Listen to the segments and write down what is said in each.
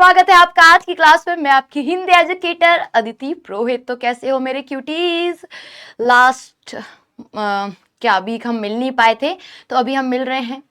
स्वागत है आपका आज की क्लास में। मैं आपकी हिंदी एजुकेटर अदिति पुरोहित। तो कैसे हो मेरे क्यूटीज? लास्ट क्या वीक हम मिल नहीं पाए थे, तो अभी हम मिल रहे हैं।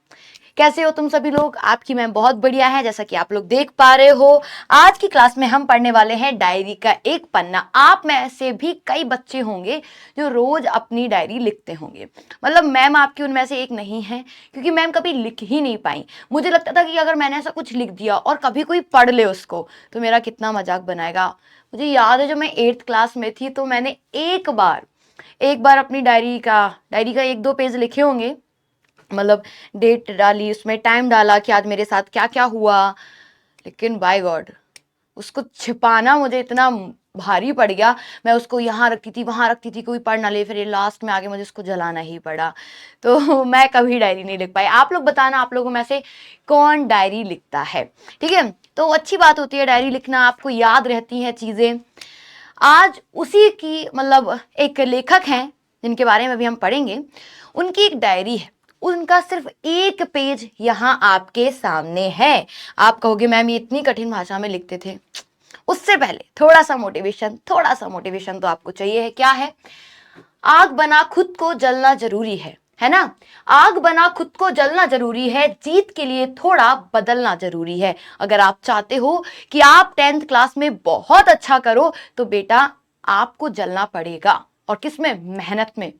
कैसे हो तुम सभी लोग? आपकी मैम बहुत बढ़िया है, जैसा कि आप लोग देख पा रहे हो। आज की क्लास में हम पढ़ने वाले हैं डायरी का एक पन्ना। आप में से भी कई बच्चे होंगे जो रोज अपनी डायरी लिखते होंगे। मतलब मैम आपकी उनमें से एक नहीं है, क्योंकि मैम कभी लिख ही नहीं पाई। मुझे लगता था कि अगर मैंने ऐसा कुछ लिख दिया और कभी कोई पढ़ ले उसको तो मेरा कितना मजाक बनाएगा। मुझे याद है जब मैं 8th क्लास में थी तो मैंने एक बार अपनी डायरी का 1-2 पेज लिखे होंगे। मतलब डेट डाली, उसमें टाइम डाला कि आज मेरे साथ क्या क्या हुआ। लेकिन बाय गॉड उसको छिपाना मुझे इतना भारी पड़ गया। मैं उसको यहाँ रखती थी, वहां रखती थी, कोई पढ़ ना ले, फिर ये लास्ट में आगे मुझे उसको जलाना ही पड़ा। तो मैं कभी डायरी नहीं लिख पाई। आप लोग बताना, आप लोगों में से कौन डायरी लिखता है? ठीक है, तो अच्छी बात होती है डायरी लिखना, आपको याद रहती हैं चीजें। आज उसी की मतलब एक लेखक हैं जिनके बारे में भी हम पढ़ेंगे, उनकी एक डायरी है। उनका सिर्फ एक पेज यहाँ आपके सामने है। आप कहोगे मैम ये इतनी कठिन भाषा में लिखते थे। उससे पहले थोड़ा सा मोटिवेशन तो आपको चाहिए है। क्या है? आग बना खुद को जलना जरूरी है ना? आग बना खुद को जलना जरूरी है, जीत के लिए थोड़ा बदलना जरूरी है। अगर आप चाहते हो कि आप 10th क्लास में बहुत अच्छा करो तो बेटा आपको जलना पड़ेगा। और किसमें? मेहनत में।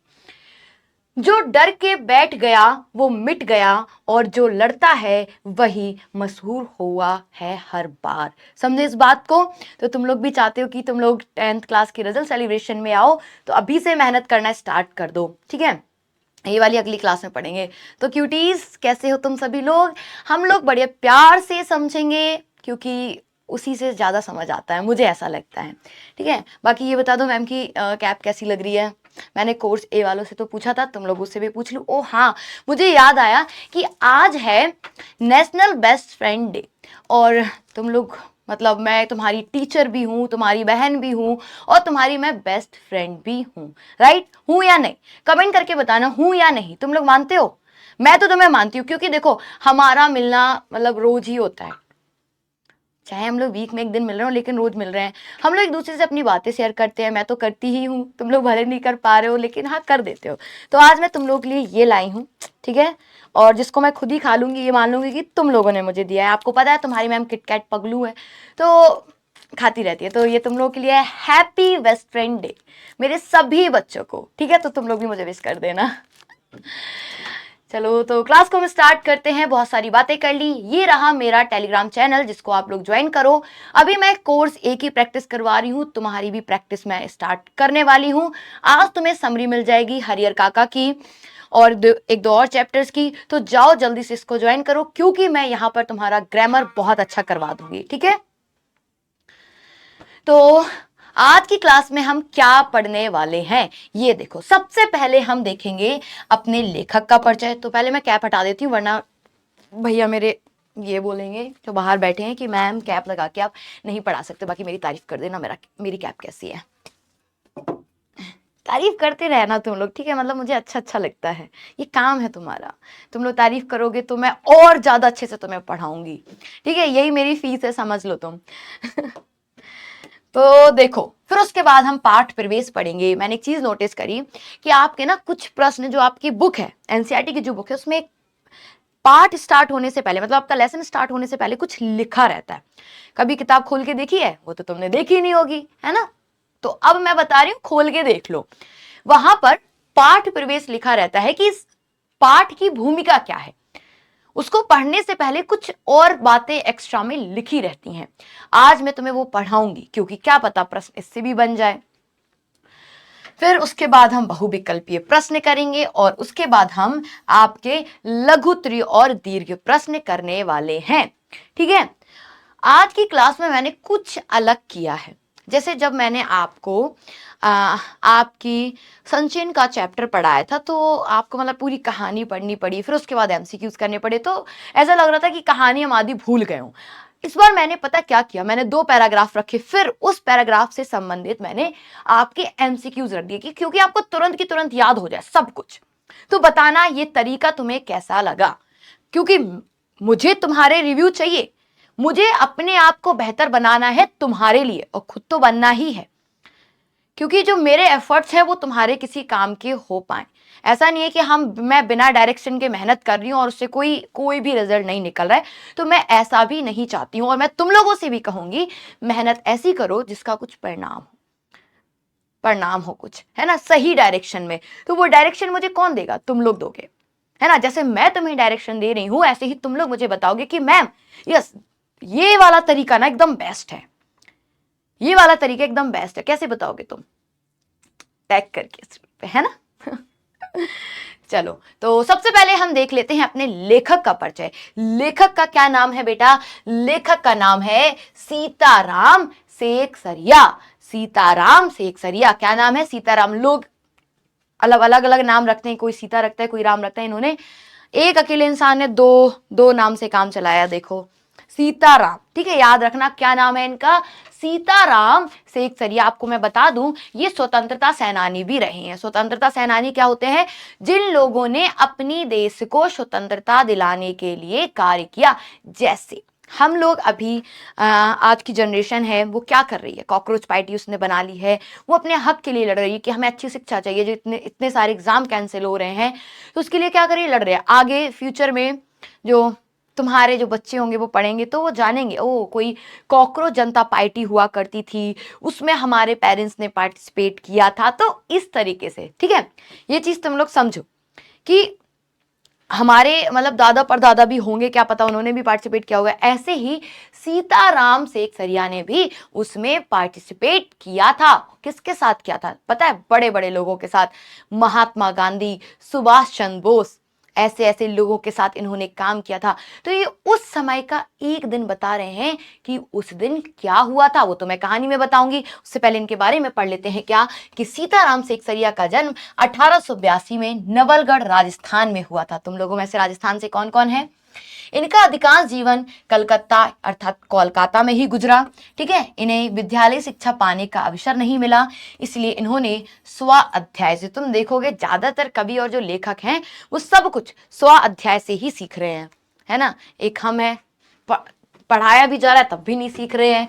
जो डर के बैठ गया वो मिट गया, और जो लड़ता है वही मशहूर हुआ है हर बार। समझे इस बात को? तो तुम लोग भी चाहते हो कि तुम लोग 10th क्लास के रिजल्ट सेलिब्रेशन में आओ, तो अभी से मेहनत करना स्टार्ट कर दो। ठीक है, ये वाली अगली क्लास में पढ़ेंगे। तो क्यूटीज कैसे हो तुम सभी लोग? हम लोग बड़े प्यार से समझेंगे, क्योंकि उसी से ज़्यादा समझ आता है, मुझे ऐसा लगता है। ठीक है, बाकी ये बता दो मैम की कैप कैसी लग रही है? मैंने कोर्स ए वालों से तो पूछा था, तुम लोगों से भी पूछ लूँ। ओ हाँ, मुझे याद आया कि आज है नेशनल बेस्ट फ्रेंड डे। और तुम लोग मतलब मैं तुम्हारी टीचर भी हूँ, तुम्हारी बहन भी हूँ, और तुम्हारी मैं बेस्ट फ्रेंड भी हूँ। राइट? हूँ या नहीं? कमेंट करके बताना हूँ या नहीं। तुम लोग मानते हो? मैं तो तुम्हें मानती हूँ, क्योंकि देखो हमारा मिलना मतलब रोज ही होता है। चाहे हम लोग वीक में एक दिन मिल रहे हो, लेकिन रोज मिल रहे हैं। हम लोग एक दूसरे से अपनी बातें शेयर करते हैं। मैं तो करती ही हूँ, तुम लोग भले नहीं कर पा रहे हो लेकिन हाँ कर देते हो। तो आज मैं तुम लोग के लिए ये लाई हूँ, ठीक है? और जिसको मैं खुद ही खा लूंगी, ये मान लूंगी कि तुम लोगों ने मुझे दिया है। आपको पता है तुम्हारी मैम किटकैट पगलू है, तो खाती रहती है। तो ये तुम लोगों के लिए हैप्पी बेस्ट फ्रेंड डे मेरे सभी बच्चों को। ठीक है, तो तुम लोग भी मुझे विश कर देना। चलो तो क्लास को हम स्टार्ट करते हैं। बहुत सारी बातें कर ली। ये रहा मेरा टेलीग्राम चैनल, जिसको आप लोग ज्वाइन करो। अभी मैं कोर्स ए की प्रैक्टिस करवा रही हूँ, तुम्हारी भी प्रैक्टिस मैं स्टार्ट करने वाली हूँ। आज तुम्हें समरी मिल जाएगी हरिहर काका की और एक दो और चैप्टर्स की। तो जाओ जल्दी से इसको ज्वाइन करो, क्योंकि मैं यहाँ पर तुम्हारा ग्रामर बहुत अच्छा करवा दूंगी। ठीक है, तो आज की क्लास में हम क्या पढ़ने वाले हैं ये देखो। सबसे पहले हम देखेंगे अपने लेखक का परिचय। तो पहले मैं कैप हटा देती हूँ, वरना भैया मेरे ये बोलेंगे जो बाहर बैठे हैं कि मैम कैप लगा के आप नहीं पढ़ा सकते। बाकी मेरी तारीफ कर देना, मेरी कैप कैसी है। तारीफ करते रहना तुम लोग, ठीक है? मतलब मुझे अच्छा लगता है, ये काम है तुम्हारा। तुम लोग तारीफ करोगे तो मैं और ज्यादा अच्छे से तुम्हें पढ़ाऊंगी। ठीक है, यही मेरी फीस है, समझ लो तुम। तो देखो, फिर उसके बाद हम पाठ प्रवेश पढ़ेंगे। मैंने एक चीज नोटिस करी कि आपके ना कुछ प्रश्न, जो आपकी बुक है एनसीईआरटी की जो बुक है, उसमें पाठ स्टार्ट होने से पहले, मतलब आपका लेसन स्टार्ट होने से पहले कुछ लिखा रहता है। कभी किताब खोल के देखी है? वो तो तुमने देखी नहीं होगी, है ना? तो अब मैं बता रही हूँ, खोल के देख लो। वहां पर पाठ प्रवेश लिखा रहता है कि इस पाठ की भूमिका क्या है। उसको पढ़ने से पहले कुछ और बातें एक्स्ट्रा में लिखी रहती हैं। आज मैं तुम्हें वो पढ़ाऊंगी, क्योंकि क्या पता प्रश्न इससे भी बन जाए। फिर उसके बाद हम बहुविकल्पीय प्रश्न करेंगे, और उसके बाद हम आपके लघु त्रि और दीर्घ प्रश्न करने वाले हैं। ठीक है, आज की क्लास में मैंने कुछ अलग किया है। जैसे जब मैंने आपको आपकी संचयन का चैप्टर पढ़ाया था, तो आपको मतलब पूरी कहानी पढ़नी पड़ी, फिर उसके बाद एमसीक्यूज करने पड़े, तो ऐसा लग रहा था कि कहानी हम आधी भूल गए हूं। इस बार मैंने पता क्या किया, मैंने 2 पैराग्राफ रखे, फिर उस पैराग्राफ से संबंधित मैंने आपके एमसीक्यूज रख दिए, क्योंकि आपको तुरंत की तुरंत याद हो जाए सब कुछ। तो बताना ये तरीका तुम्हें कैसा लगा, क्योंकि मुझे तुम्हारे रिव्यू चाहिए। मुझे अपने आप को बेहतर बनाना है तुम्हारे लिए, और खुद तो बनना ही है, क्योंकि जो मेरे एफर्ट्स हैं वो तुम्हारे किसी काम के हो पाए। ऐसा नहीं है कि मैं बिना डायरेक्शन के मेहनत कर रही हूँ और उससे कोई भी रिजल्ट नहीं निकल रहा है, तो मैं ऐसा भी नहीं चाहती हूँ। और मैं तुम लोगों से भी कहूंगी, मेहनत ऐसी करो जिसका कुछ परिणाम हो कुछ, है ना, सही डायरेक्शन में। तो वो डायरेक्शन मुझे कौन देगा? तुम लोग दोगे, है ना। जैसे मैं तुम्हें डायरेक्शन दे रही हूं, ऐसे ही तुम लोग मुझे बताओगे कि मैम यस, ये वाला तरीका ना एकदम बेस्ट है, ये वाला तरीका एकदम बेस्ट है। कैसे बताओगे तुम? टैग करके, है ना। चलो, तो सबसे पहले हम देख लेते हैं अपने लेखक का परिचय। लेखक का क्या नाम है बेटा? लेखक का नाम है सीताराम सेकसरिया। सीताराम सेकसरिया, क्या नाम है? सीताराम। लोग अलग अलग नाम रखते हैं, कोई सीता रखता है, कोई राम रखता है। इन्होंने एक अकेले इंसान ने दो नाम से काम चलाया। देखो, सीताराम, ठीक है, याद रखना क्या नाम है इनका? सीताराम सेकसरिया। आपको मैं बता दूं, ये स्वतंत्रता सेनानी भी रहे हैं। स्वतंत्रता सेनानी क्या होते हैं? जिन लोगों ने अपनी देश को स्वतंत्रता दिलाने के लिए कार्य किया। जैसे हम लोग अभी आज की जनरेशन है, वो क्या कर रही है? कॉकरोच पार्टी उसने बना ली है, वो अपने हक के लिए लड़ रही है कि हमें अच्छी शिक्षा चाहिए। जो इतने सारे एग्जाम कैंसिल हो रहे हैं, तो उसके लिए क्या कर रही है? लड़ रही है। आगे फ्यूचर में जो तुम्हारे जो बच्चे होंगे वो पढ़ेंगे तो वो जानेंगे, ओ कोई कॉकरोच जनता पार्टी हुआ करती थी, उसमें हमारे पेरेंट्स ने पार्टिसिपेट किया था। तो इस तरीके से, ठीक है, ये चीज तुम लोग समझो कि हमारे मतलब दादा परदादा भी होंगे, क्या पता उन्होंने भी पार्टिसिपेट किया होगा। ऐसे ही सीताराम सेकसरिया ने भी उसमें पार्टिसिपेट किया था। किसके साथ किया था पता है? बड़े बड़े लोगों के साथ। महात्मा गांधी, सुभाष चंद्र बोस, ऐसे ऐसे लोगों के साथ इन्होंने काम किया था। तो ये उस समय का एक दिन बता रहे हैं कि उस दिन क्या हुआ था। वो तो मैं कहानी में बताऊंगी, उससे पहले इनके बारे में पढ़ लेते हैं। क्या कि सीताराम सेकसरिया का जन्म 1882 में नवलगढ़ राजस्थान में हुआ था। तुम लोगों में से राजस्थान से कौन कौन है? इनका अधिकांश जीवन कलकत्ता अर्थात कोलकाता में ही गुजरा, ठीक है। इन्हें विद्यालय शिक्षा पाने का अवसर नहीं मिला, इसलिए इन्होंने स्व अध्याय से, तुम देखोगे ज्यादातर कवि और जो लेखक हैं वो सब कुछ स्व अध्याय से ही सीख रहे हैं, है ना। एक हम है, पढ़ाया भी जा रहा है तब भी नहीं सीख रहे हैं।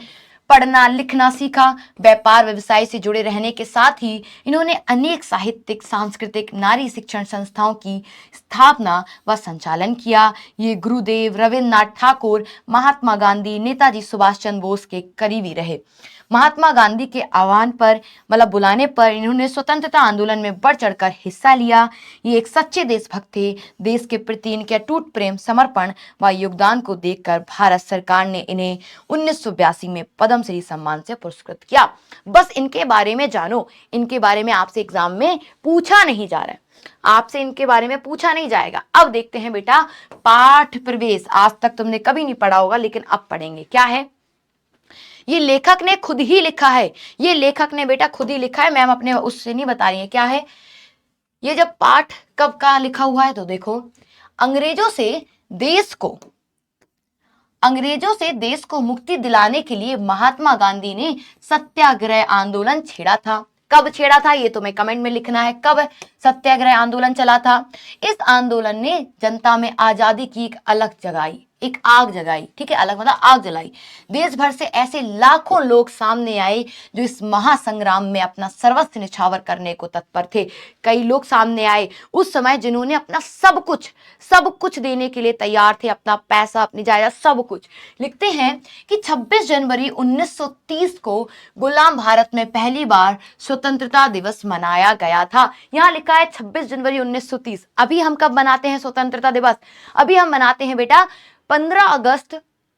पढ़ना लिखना सीखा। व्यापार व्यवसाय से जुड़े रहने के साथ ही इन्होंने अनेक साहित्यिक, सांस्कृतिक, नारी शिक्षण संस्थाओं की स्थापना व संचालन किया। ये गुरुदेव रविन्द्रनाथ ठाकुर, महात्मा गांधी, नेताजी सुभाष चंद्र बोस के करीबी रहे। महात्मा गांधी के आह्वान पर, मतलब बुलाने पर, इन्होंने स्वतंत्रता आंदोलन में बढ़ चढ़कर हिस्सा लिया। ये एक सच्चे देशभक्त थे। देश के प्रति इनके अटूट प्रेम, समर्पण व योगदान को देखकर भारत सरकार ने इन्हें 1982 में पद्मश्री सम्मान से पुरस्कृत किया। बस इनके बारे में जानो, इनके बारे में आपसे एग्जाम में पूछा नहीं जा रहा है, आपसे इनके बारे में पूछा नहीं जाएगा। अब देखते हैं बेटा पाठ प्रवेश। आज तक तुमने कभी नहीं पढ़ा होगा, लेकिन अब पढ़ेंगे। क्या है? ये लेखक ने खुद ही लिखा है, ये लेखक ने बेटा खुद ही लिखा है, मैम अपने उससे नहीं बता रही है। क्या है ये? जब पाठ कब का लिखा हुआ है तो देखो, अंग्रेजों से देश को मुक्ति दिलाने के लिए महात्मा गांधी ने सत्याग्रह आंदोलन छेड़ा था। कब छेड़ा था ये तुम्हें कमेंट में लिखना है, कब सत्याग्रह आंदोलन चला था। इस आंदोलन ने जनता में आजादी की एक अलग जगाई, एक आग जगाई, ठीक है, अलग मतलब आग जलाई। देश भर से ऐसे लाखों लोग सामने आए जो इस महासंग्राम में अपना सर्वस्व निछावर करने को तत्पर थे। कई लोग सामने आए उस समय जिन्होंने अपना सब कुछ देने के लिए तैयार थे, अपना पैसा, अपनी जायदाद, सब कुछ। लिखते हैं कि 26 जनवरी 1930 को गुलाम भारत में पहली बार स्वतंत्रता दिवस मनाया गया था। यहाँ लिखा है 26 जनवरी 1930। अभी हम कब मनाते हैं स्वतंत्रता दिवस? अभी हम मनाते हैं बेटा 15 अगस्त,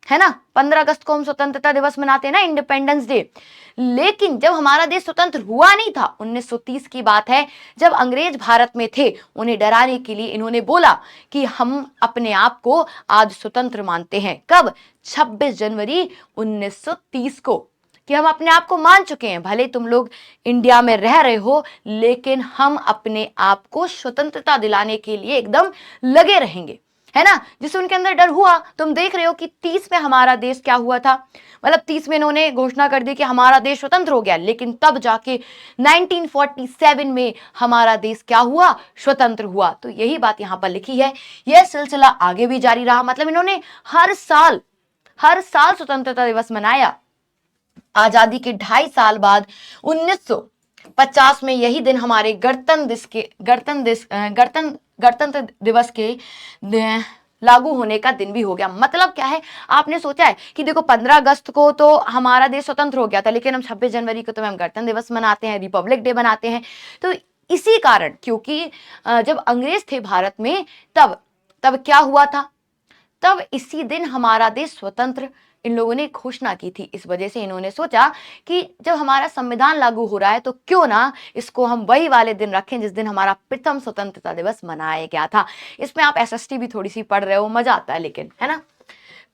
है ना। 15 अगस्त को हम स्वतंत्रता दिवस मनाते हैं ना, इंडिपेंडेंस डे। लेकिन जब हमारा देश स्वतंत्र हुआ नहीं था, 1930 की बात है, जब अंग्रेज भारत में थे, उन्हें डराने के लिए इन्होंने बोला कि हम अपने आप को आज स्वतंत्र मानते हैं। कब? 26 जनवरी 1930 को, कि हम अपने आप को मान चुके हैं। भले तुम लोग इंडिया में रह रहे हो, लेकिन हम अपने आप को स्वतंत्रता दिलाने के लिए एकदम लगे रहेंगे, है ना। जिससे उनके अंदर डर हुआ। तुम देख रहे हो कि 30 में हमारा देश क्या हुआ था, मतलब 30 में इन्होंने घोषणा कर दी कि हमारा देश स्वतंत्र हो गया, लेकिन तब जाके 1947 में हमारा देश क्या हुआ? स्वतंत्र हुआ। तो यही बात यहाँ पर लिखी है। यह सिलसिला आगे भी जारी रहा, मतलब इन्होंने हर साल हर साल स्वतंत्रता दिवस मनाया। आजादी के 2.5 साल बाद 1950 में यही दिन हमारे गणतंत्र दिवस के लागू होने का दिन भी हो गया। मतलब क्या है, आपने सोचा है कि देखो 15 अगस्त को तो हमारा देश स्वतंत्र हो गया था, लेकिन हम 26 जनवरी को तो हम गणतंत्र दिवस मनाते हैं, रिपब्लिक डे मनाते हैं। तो इसी कारण, क्योंकि जब अंग्रेज थे भारत में, तब क्या हुआ था, तब इसी दिन हमारा देश स्वतंत्र इन लोगों ने घोषणा की थी। इस वजह से इन्होंने सोचा कि जब हमारा संविधान लागू हो रहा है तो क्यों ना इसको हम वही वाले दिन रखें जिस दिन हमारा प्रथम स्वतंत्रता दिवस मनाया गया था। इसमें आप एसएसटी भी थोड़ी सी पढ़ रहे हो, मजा आता है, लेकिन है ना।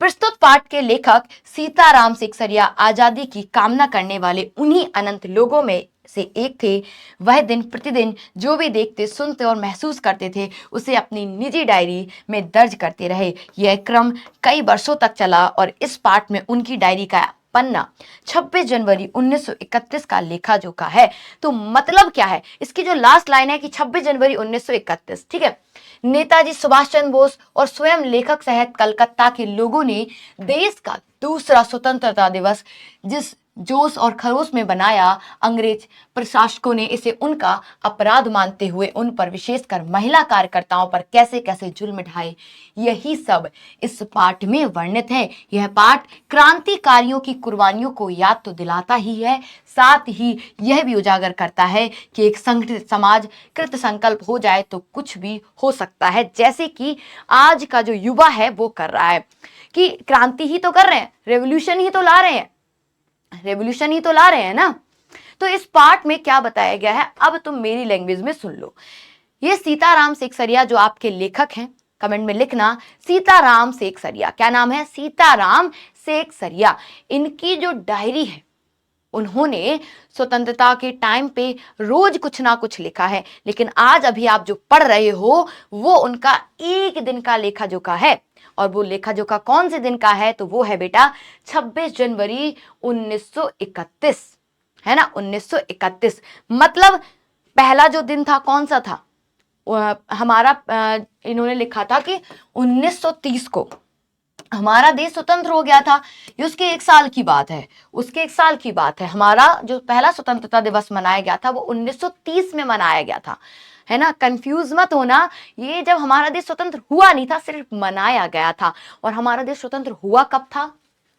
प्रस्तुत पाठ के लेखक सीताराम सेकसरिया आजादी की कामना करने वाले उन्हीं अनंत लोगों में से एक थे। वह दिन प्रतिदिन जो भी देखते, सुनते और महसूस करते थे उसे अपनी निजी डायरी में दर्ज करते रहे। यह क्रम कई वर्षों तक चला और इस पाठ में उनकी डायरी का पन्ना 26 जनवरी 1931 का लेखा जोखा है। तो मतलब क्या है, इसकी जो लास्ट लाइन है कि 26 जनवरी 1931, ठीक है, नेताजी सुभाष चंद्र बोस और स्वयं लेखक सहित कलकत्ता के लोगों ने देश का दूसरा स्वतंत्रता दिवस जिस जोश और खरोश में बनाया, अंग्रेज प्रशासकों ने इसे उनका अपराध मानते हुए उन पर, विशेषकर महिला कार्यकर्ताओं पर कैसे कैसे जुल्म ढाए, यही सब इस पाठ में वर्णित है। यह पाठ क्रांतिकारियों की कुर्बानियों को याद तो दिलाता ही है, साथ ही यह भी उजागर करता है कि एक संगठित समाज कृत संकल्प हो जाए तो कुछ भी हो सकता है, जैसे कि आज का जो युवा है वो कर रहा है कि क्रांति ही तो कर रहे हैं, रेवोल्यूशन ही तो ला रहे हैं, ना। तो इस पार्ट में क्या बताया गया है, अब तुम मेरी लैंग्वेज में सुन लो। ये सीताराम सेकसरिया जो आपके लेखक हैं, कमेंट में लिखना सीताराम सेकसरिया, क्या नाम है, सीताराम सेकसरिया। इनकी जो डायरी है, उन्होंने स्वतंत्रता के टाइम पे रोज कुछ ना कुछ लिखा है, लेकिन आज अभी आप जो पढ़ रहे हो वो उनका एक दिन का लेखा जोखा है। और वो लेखा जोखा कौन से दिन का है, तो वो है बेटा 26 जनवरी 1931, है ना, 1931। मतलब पहला जो दिन था कौन सा था, हमारा इन्होंने लिखा था कि 1930 को हमारा देश स्वतंत्र हो गया था। उसके 1 साल की बात है, हमारा जो पहला स्वतंत्रता दिवस मनाया गया था वो 1930 में मनाया गया था, है ना। कंफ्यूज मत होना, ये जब हमारा देश स्वतंत्र हुआ नहीं था, सिर्फ मनाया गया था। और हमारा देश स्वतंत्र हुआ कब था,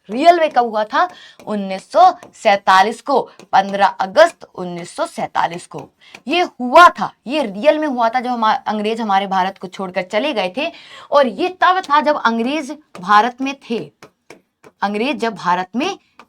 रियल में कब हुआ था, 1947 को, 15 अगस्त 1947 को ये हुआ था। ये रियल में हुआ था जब अंग्रेज हमारे भारत को छोड़कर चले गए थे। और ये तब था जब अंग्रेज भारत में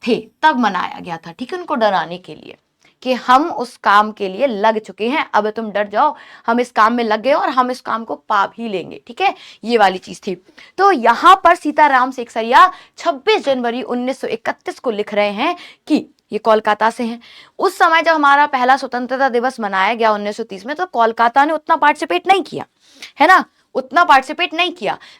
थे, तब मनाया गया था, ठीक है, उनको डराने के लिए कि हम उस काम के लिए लग चुके हैं, अब तुम डर जाओ, हम इस काम में लग गए और हम इस काम को पा भी लेंगे, ठीक है, ये वाली चीज थी। तो यहां पर सीताराम सेकसरिया 26 जनवरी 1931 को लिख रहे हैं कि ये कोलकाता से हैं। उस समय जब हमारा पहला स्वतंत्रता दिवस मनाया गया 1930 में, तो कोलकाता ने उतना पार्टिसिपेट नहीं किया, है ना,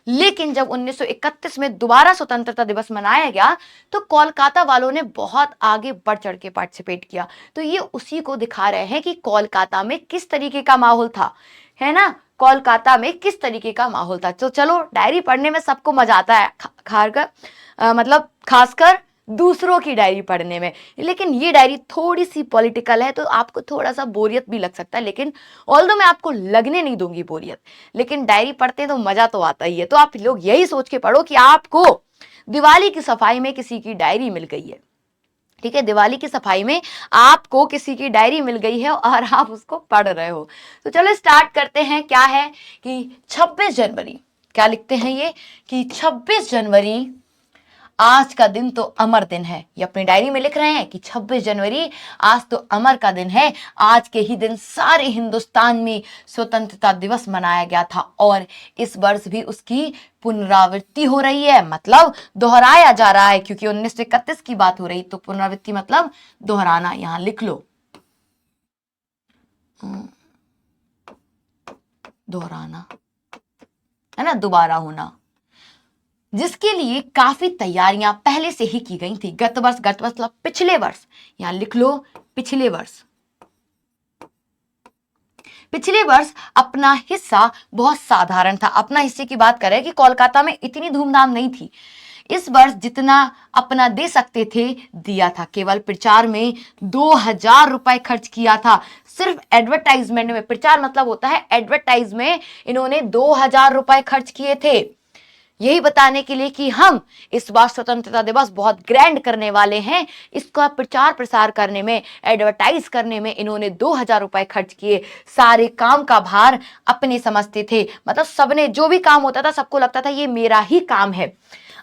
लेकिन जब 1931 में दोबारा स्वतंत्रता दिवस मनाया गया तो कोलकाता वालों ने बहुत आगे बढ़ चढ़ के पार्टिसिपेट किया। तो ये उसी को दिखा रहे हैं कि कोलकाता में किस तरीके का माहौल था, है ना, कोलकाता में किस तरीके का माहौल था। तो चलो, डायरी पढ़ने में सबको मजा आता है, खासकर दूसरों की डायरी पढ़ने में, लेकिन ये डायरी थोड़ी सी पॉलिटिकल है तो आपको थोड़ा सा बोरियत भी लग सकता है, लेकिन ऑल्दो मैं आपको लगने नहीं दूंगी बोरियत, लेकिन डायरी पढ़ते हैं तो मजा तो आता ही है। तो आप लोग यही सोच के पढ़ो कि आपको दिवाली की सफाई में किसी की डायरी मिल गई है, ठीक है, दिवाली की सफाई में आपको किसी की डायरी मिल गई है और आप उसको पढ़ रहे हो। तो चलो स्टार्ट करते हैं। क्या है कि 26 जनवरी, क्या लिखते हैं ये कि 26 जनवरी आज का दिन तो अमर दिन है। ये अपनी डायरी में लिख रहे हैं कि 26 जनवरी आज तो अमर का दिन है। आज के ही दिन सारे हिंदुस्तान में स्वतंत्रता दिवस मनाया गया था और इस वर्ष भी उसकी पुनरावृत्ति हो रही है, मतलब दोहराया जा रहा है, क्योंकि 1931 की बात हो रही, तो पुनरावृत्ति मतलब दोहराना। यहां लिख लो दोहराना, है ना, दोबारा होना, जिसके लिए काफी तैयारियां पहले से ही की गई थी। गत वर्ष मतलब पिछले वर्ष, यहां लिख लो पिछले वर्ष अपना हिस्सा बहुत साधारण था। अपना हिस्से की बात करें कि कोलकाता में इतनी धूमधाम नहीं थी इस वर्ष जितना अपना दे सकते थे दिया था, केवल प्रचार में 2000 रुपए खर्च किया था। सिर्फ एडवर्टाइजमेंट में, प्रचार मतलब होता है एडवर्टाइज में, इन्होंने 2000 रुपए खर्च किए थे, यही बताने के लिए कि हम इस बार स्वतंत्रता दिवस बहुत ग्रैंड करने वाले हैं। इसका प्रचार प्रसार करने में, एडवर्टाइज करने में इन्होंने 2000 रुपए खर्च किए। सारे काम का भार अपने समझते थे, मतलब सबने जो भी काम होता था सबको लगता था ये मेरा ही काम है,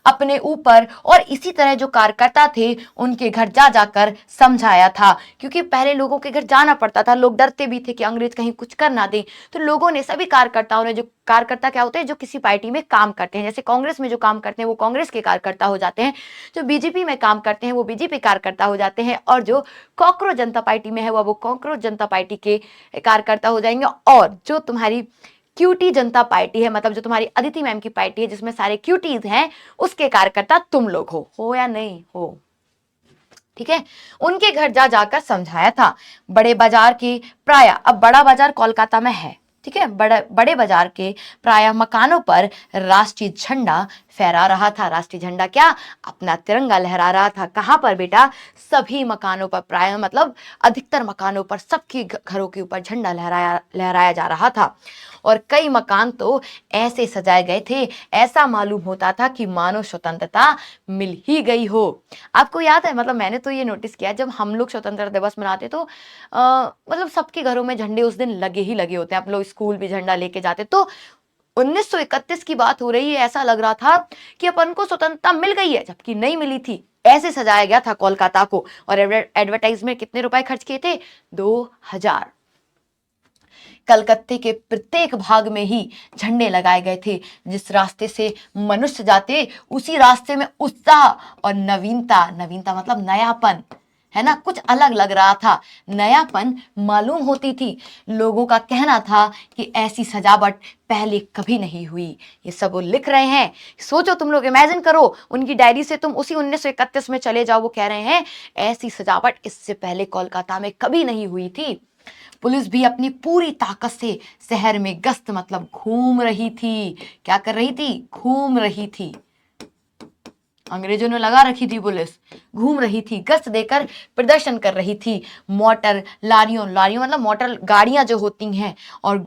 अपने ऊपर। और इसी तरह जो कार्यकर्ता थे उनके घर जा जाकर समझाया था, क्योंकि पहले लोगों के घर जाना पड़ता था, लोग डरते भी थे कि अंग्रेज कहीं कुछ कर ना दे। तो लोगों ने, सभी कार्यकर्ताओं ने, जो कार्यकर्ता क्या होते हैं, जो किसी पार्टी में काम करते हैं, जैसे कांग्रेस में जो काम करते हैं वो कांग्रेस के कार्यकर्ता हो जाते हैं, जो बीजेपी में काम करते हैं वो बीजेपी कार्यकर्ता हो जाते हैं, और जो कॉकरोच जनता पार्टी में है वो कॉकरोच जनता पार्टी के कार्यकर्ता हो जाएंगे। और जो तुम्हारी क्यूटी जनता पार्टी है, मतलब जो तुम्हारी अदिति मैम की पार्टी है जिसमें सारे क्यूटीज हैं, उसके कार्यकर्ता तुम लोग हो या नहीं हो, ठीक है। उनके घर जा जाकर समझाया था। बड़े बाजार के प्राय, अब बड़ा बाजार कोलकाता में है, ठीक है, बड़े बाजार के प्राय मकानों पर राष्ट्रीय झंडा फहरा रहा था। राष्ट्रीय झंडा क्या, अपना तिरंगा लहरा रहा था। कहां पर बेटा, सभी मकानों पर, प्राय मतलब अधिकतर मकानों पर, सबके घरों के ऊपर झंडा लहराया जा रहा था। और कई मकान तो ऐसे सजाए गए थे, ऐसा मालूम होता था कि मानो स्वतंत्रता मिल ही गई हो। आपको याद है, मतलब मैंने तो ये नोटिस किया, जब हम लोग स्वतंत्रता दिवस मनाते तो मतलब सबके घरों में झंडे उस दिन लगे ही लगे होते हैं। आप लोग स्कूल भी झंडा लेके जाते, तो 1931 की बात हो रही है, ऐसा लग रहा था कि अपन को स्वतंत्रता मिल गई है, जबकि नहीं मिली थी। ऐसे सजाया गया था कोलकाता को। और एडवर्टाइज में कितने रुपए खर्च किए थे, 2000। कलकत्ते के प्रत्येक भाग में ही झंडे लगाए गए थे। जिस रास्ते से मनुष्य जाते उसी रास्ते में उत्साह और नवीनता, नवीनता मतलब नयापन, है ना, कुछ अलग लग रहा था, नयापन मालूम होती थी। लोगों का कहना था कि ऐसी सजावट पहले कभी नहीं हुई। ये सब वो लिख रहे हैं। सोचो तुम लोग, इमेजिन करो, उनकी डायरी से तुम उसी 1931 में चले जाओ, वो कह रहे हैं ऐसी सजावट इससे पहले कोलकाता में कभी नहीं हुई थी। पुलिस भी अपनी पूरी ताकत से शहर में गश्त, मतलब घूम रही थी। क्या कर रही थी, घूम रही थी। अंग्रेजों ने लगा रखी थी, पुलिस घूम रही थी, गश्त देकर प्रदर्शन कर रही थी। मोटर लारियों, लारियों मतलब मोटर गाड़ियां जो होती हैं, और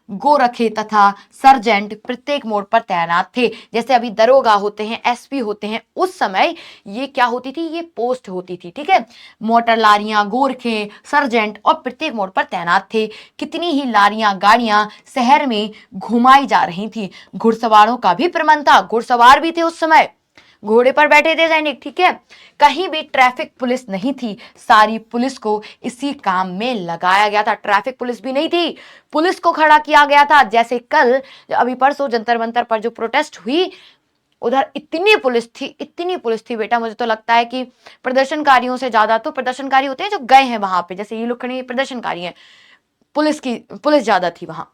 गोरखे तथा सर्जेंट प्रत्येक मोड़ पर तैनात थे। जैसे अभी दरोगा होते हैं, एसपी होते हैं, उस समय ये क्या होती थी, ये पोस्ट होती थी, ठीक है। मोटर लारियां, गोरखे, सर्जेंट और प्रत्येक मोड़ पर तैनात थे। कितनी ही लारियां, गाड़ियां शहर में घुमाई जा रही थी। घुड़सवारों का भी प्रबंध था, घुड़सवार भी थे उस समय, घोड़े पर बैठे थे सैनिक, ठीक है। कहीं भी ट्रैफिक पुलिस नहीं थी, सारी पुलिस को इसी काम में लगाया गया था। ट्रैफिक पुलिस भी नहीं थी, पुलिस को खड़ा किया गया था। जैसे कल, अभी परसों जंतर मंतर पर जो प्रोटेस्ट हुई, उधर इतनी पुलिस थी, इतनी पुलिस थी बेटा, मुझे तो लगता है कि प्रदर्शनकारियों से ज्यादा तो प्रदर्शनकारी होते हैं जो गए हैं वहां पे, जैसे ये लोग खड़े प्रदर्शनकारी हैं, पुलिस ज्यादा थी वहां।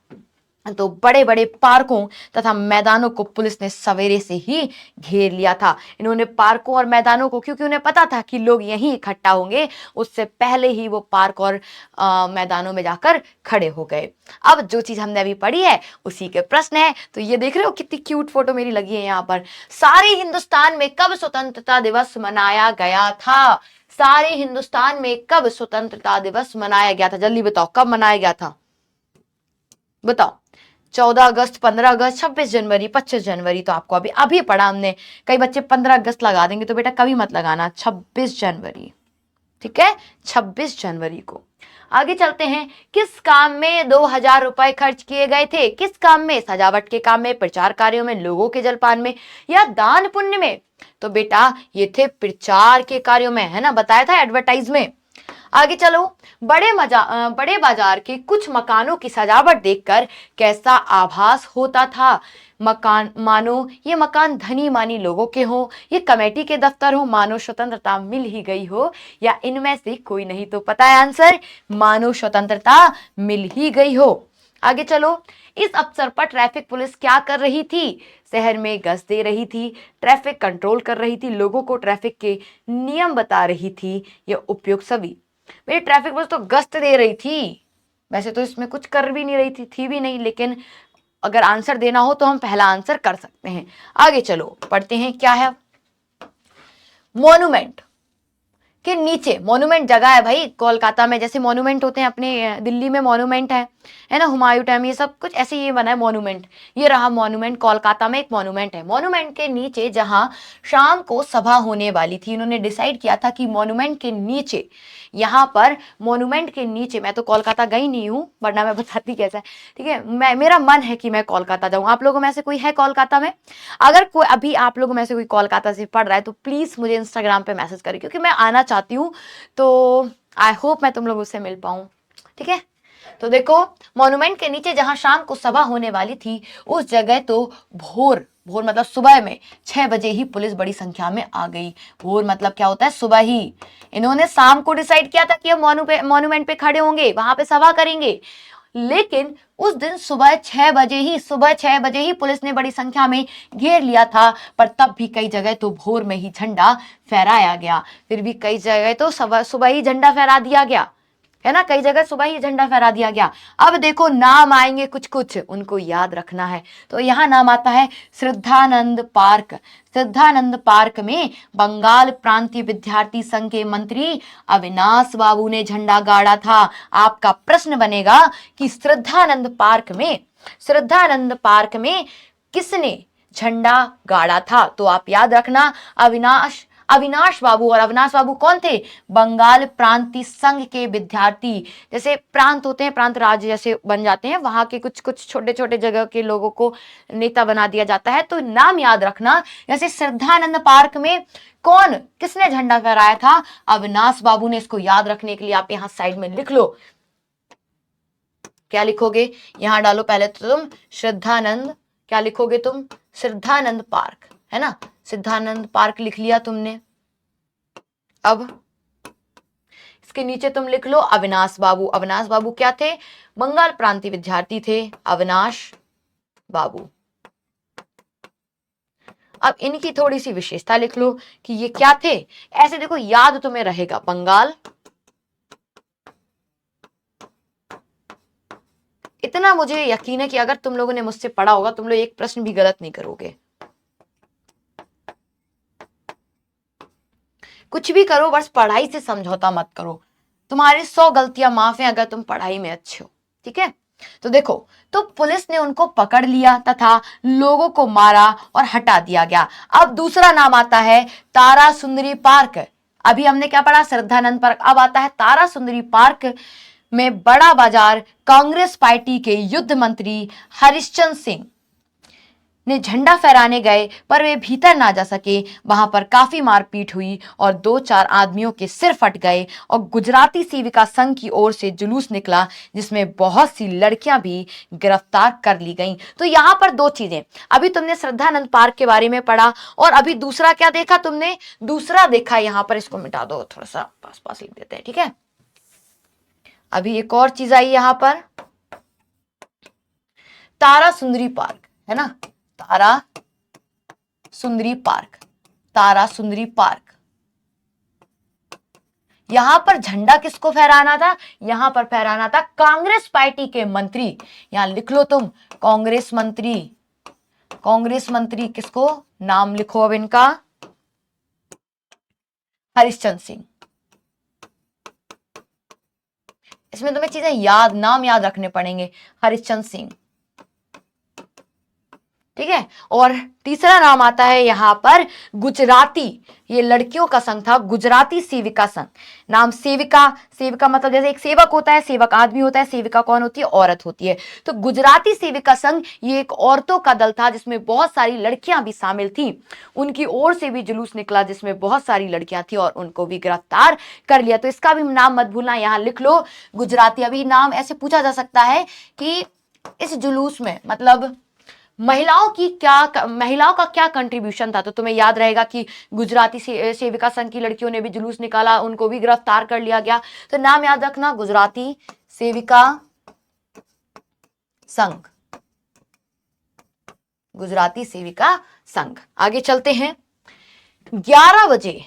तो बड़े बड़े पार्कों तथा मैदानों को पुलिस ने सवेरे से ही घेर लिया था। इन्होंने पार्कों और मैदानों को, क्योंकि उन्हें पता था कि लोग यहीं इकट्ठा होंगे, उससे पहले ही वो पार्क और मैदानों में जाकर खड़े हो गए। अब जो चीज हमने अभी पढ़ी है उसी के प्रश्न है। तो ये देख रहे हो कितनी क्यूट फोटो मेरी लगी है यहाँ पर। सारे हिंदुस्तान में कब स्वतंत्रता दिवस मनाया गया था, सारे हिंदुस्तान में कब स्वतंत्रता दिवस मनाया गया था, जल्दी बताओ कब मनाया गया था, बताओ। 14 अगस्त, 15 अगस्त, 26 जनवरी, 25 जनवरी। तो आपको अभी पढ़ा हमने। कई बच्चे 15 अगस्त लगा देंगे, तो बेटा कभी मत लगाना, 26 जनवरी, ठीक है, 26 जनवरी को। आगे चलते हैं। किस काम में 2000 रुपए खर्च किए गए थे, किस काम में, सजावट के काम में, प्रचार कार्यों में, लोगों के जलपान में, या दान पुण्य में। तो बेटा ये थे प्रचार के कार्यों में, है ना, बताया था एडवर्टाइज में। आगे चलो। बड़े बाजार के कुछ मकानों की सजावट देखकर कैसा आभास होता था। मकान, मानो ये मकान धनी मानी लोगों के हो, ये कमेटी के दफ्तर हो, मानो स्वतंत्रता मिल ही गई हो, या इनमें से कोई नहीं। तो पता है आंसर, मानो स्वतंत्रता मिल ही गई हो। आगे चलो। इस अवसर पर ट्रैफिक पुलिस क्या कर रही थी, शहर में गश्त दे रही थी, ट्रैफिक कंट्रोल कर रही थी, लोगों को ट्रैफिक के नियम बता रही थी। यह उपयुक्त सभी, मेरी ट्रैफिक पुलिस तो गश्त दे रही थी, वैसे तो इसमें कुछ कर भी नहीं रही थी भी नहीं, लेकिन अगर आंसर देना हो तो हम पहला आंसर कर सकते हैं। आगे चलो पढ़ते हैं क्या है। मॉन्यूमेंट के नीचे, मॉन्यूमेंट जगह है भाई कोलकाता में, जैसे मॉन्यूमेंट होते हैं अपने दिल्ली में मॉन्यूमेंट है ना, हुमायूं टैम, ये सब कुछ ऐसे ये बना है मॉन्यूमेंट। ये रहा मॉन्यूमेंट, कोलकाता में एक मॉन्यूमेंट है। मॉन्यूमेंट के नीचे जहां शाम को सभा होने वाली थी, इन्होंने डिसाइड किया था कि मॉन्यूमेंट के नीचे, यहाँ पर मॉन्यूमेंट के नीचे, मैं तो कोलकाता गई नहीं हूँ वरना मैं बताती कैसा है, ठीक है, मेरा मन है कि मैं कोलकाता जाऊँ। आप लोगों में से कोई है कोलकाता में? अगर कोई अभी आप लोगों में से कोई कोलकाता से पढ़ रहा है तो प्लीज मुझे इंस्टाग्राम पे मैसेज करें, क्योंकि मैं आना चाहती हूँ, तो आई होप मैं तुम लोगों से मिल पाऊँ, ठीक है। तो देखो, मॉन्यूमेंट के नीचे जहां शाम को सभा होने वाली थी, उस जगह तो भोर भोर मतलब सुबह में 6 बजे ही पुलिस बड़ी संख्या में आ गई। भोर मतलब क्या होता है? सुबह ही। इन्होंने शाम को डिसाइड किया था कि हम मॉन्यूमेंट पे खड़े होंगे, वहां पे सभा करेंगे, लेकिन उस दिन सुबह 6 बजे ही पुलिस ने बड़ी संख्या में घेर लिया था। पर तब भी कई जगह तो भोर में ही झंडा फहराया गया, फिर भी कई जगह तो सुबह ही झंडा फहरा दिया गया, है ना, कई जगह सुबह ही झंडा फहरा दिया गया। अब देखो नाम आएंगे कुछ कुछ, उनको याद रखना है। तो यहाँ नाम आता है श्रद्धानंद पार्क। श्रद्धानंद पार्क में बंगाल प्रांतीय विद्यार्थी संघ के मंत्री अविनाश बाबू ने झंडा गाड़ा था। आपका प्रश्न बनेगा कि श्रद्धानंद पार्क में किसने झंडा गाड़ा था? तो आप याद रखना, अविनाश बाबू। और अविनाश बाबू कौन थे? बंगाल प्रांतीय संघ के विद्यार्थी। जैसे प्रांत होते हैं, प्रांत राज्य जैसे बन जाते हैं, वहां के कुछ कुछ छोटे छोटे जगह के लोगों को नेता बना दिया जाता है। तो नाम याद रखना, जैसे श्रद्धानंद पार्क में किसने झंडा फहराया था? अविनाश बाबू ने। इसको याद रखने के लिए आप यहाँ साइड में लिख लो। क्या लिखोगे? यहां डालो पहले तो तुम श्रद्धानंद, क्या लिखोगे तुम? श्रद्धानंद पार्क, है ना, सिद्धानंद पार्क लिख लिया तुमने। अब इसके नीचे तुम लिख लो अविनाश बाबू। अविनाश बाबू क्या थे? बंगाल प्रांतीय विद्यार्थी थे अविनाश बाबू। अब इनकी थोड़ी सी विशेषता लिख लो कि ये क्या थे। ऐसे देखो, याद तुम्हें रहेगा, बंगाल, इतना मुझे यकीन है कि अगर तुम लोगों ने मुझसे पढ़ा होगा, तुम लोग एक प्रश्न भी गलत नहीं करोगे। कुछ भी करो, बस पढ़ाई से समझौता मत करो। तुम्हारी 100 गलतियां माफ हैं अगर तुम पढ़ाई में अच्छे हो, ठीक है। तो देखो, तो पुलिस ने उनको पकड़ लिया तथा लोगों को मारा और हटा दिया गया। अब दूसरा नाम आता है तारा सुंदरी पार्क। अभी हमने क्या पढ़ा? श्रद्धानंद पार्क। अब आता है तारा सुंदरी पार्क में बड़ा बाजार कांग्रेस पार्टी के युद्ध मंत्री हरिश्चंद्र सिंह ने झंडा फहराने गए, पर वे भीतर ना जा सके। वहां पर काफी मारपीट हुई और 2-4 आदमियों के सिर फट गए और गुजराती सेविका संघ की ओर से जुलूस निकला, जिसमें बहुत सी लड़कियां भी गिरफ्तार कर ली गईं। तो यहाँ पर दो चीजें, अभी तुमने श्रद्धानंद पार्क के बारे में पढ़ा, और अभी दूसरा क्या देखा तुमने? दूसरा देखा यहाँ पर, इसको मिटा दो, थोड़ा सा पास पास लिख देते हैं, ठीक है। अभी एक और चीज आई यहाँ पर, तारा सुंदरी पार्क, है ना, तारा सुंदरी पार्क। तारा सुंदरी पार्क, यहां पर झंडा किसको फहराना था? यहां पर फहराना था कांग्रेस पार्टी के मंत्री। यहां लिख लो तुम, कांग्रेस मंत्री। कांग्रेस मंत्री किसको? नाम लिखो अब इनका, हरिश्चंद्र सिंह। इसमें तुम्हें चीजें नाम याद रखने पड़ेंगे, हरिश्चंद्र सिंह, ठीक है। और तीसरा नाम आता है यहां पर गुजराती, ये लड़कियों का संघ था, गुजराती सेविका संघ। नाम सेविका मतलब जैसे एक सेवक होता है, सेवक आदमी होता है, सेविका कौन होती है? औरत होती है। तो गुजराती सेविका संघ ये एक औरतों का दल था, जिसमें बहुत सारी लड़कियां भी शामिल थी। उनकी ओर से भी जुलूस निकला जिसमें बहुत सारी लड़कियां थी, और उनको भी गिरफ्तार कर लिया। तो इसका भी नाम मत भूलना, यहां लिख लो गुजराती। अभी नाम ऐसे पूछा जा सकता है कि इस जुलूस में मतलब महिलाओं का क्या कंट्रीब्यूशन था? तो तुम्हें याद रहेगा कि गुजराती सेविका संघ की लड़कियों ने भी जुलूस निकाला, उनको भी गिरफ्तार कर लिया गया। तो नाम याद रखना, गुजराती सेविका संघ, गुजराती सेविका संघ। आगे चलते हैं। 11 बजे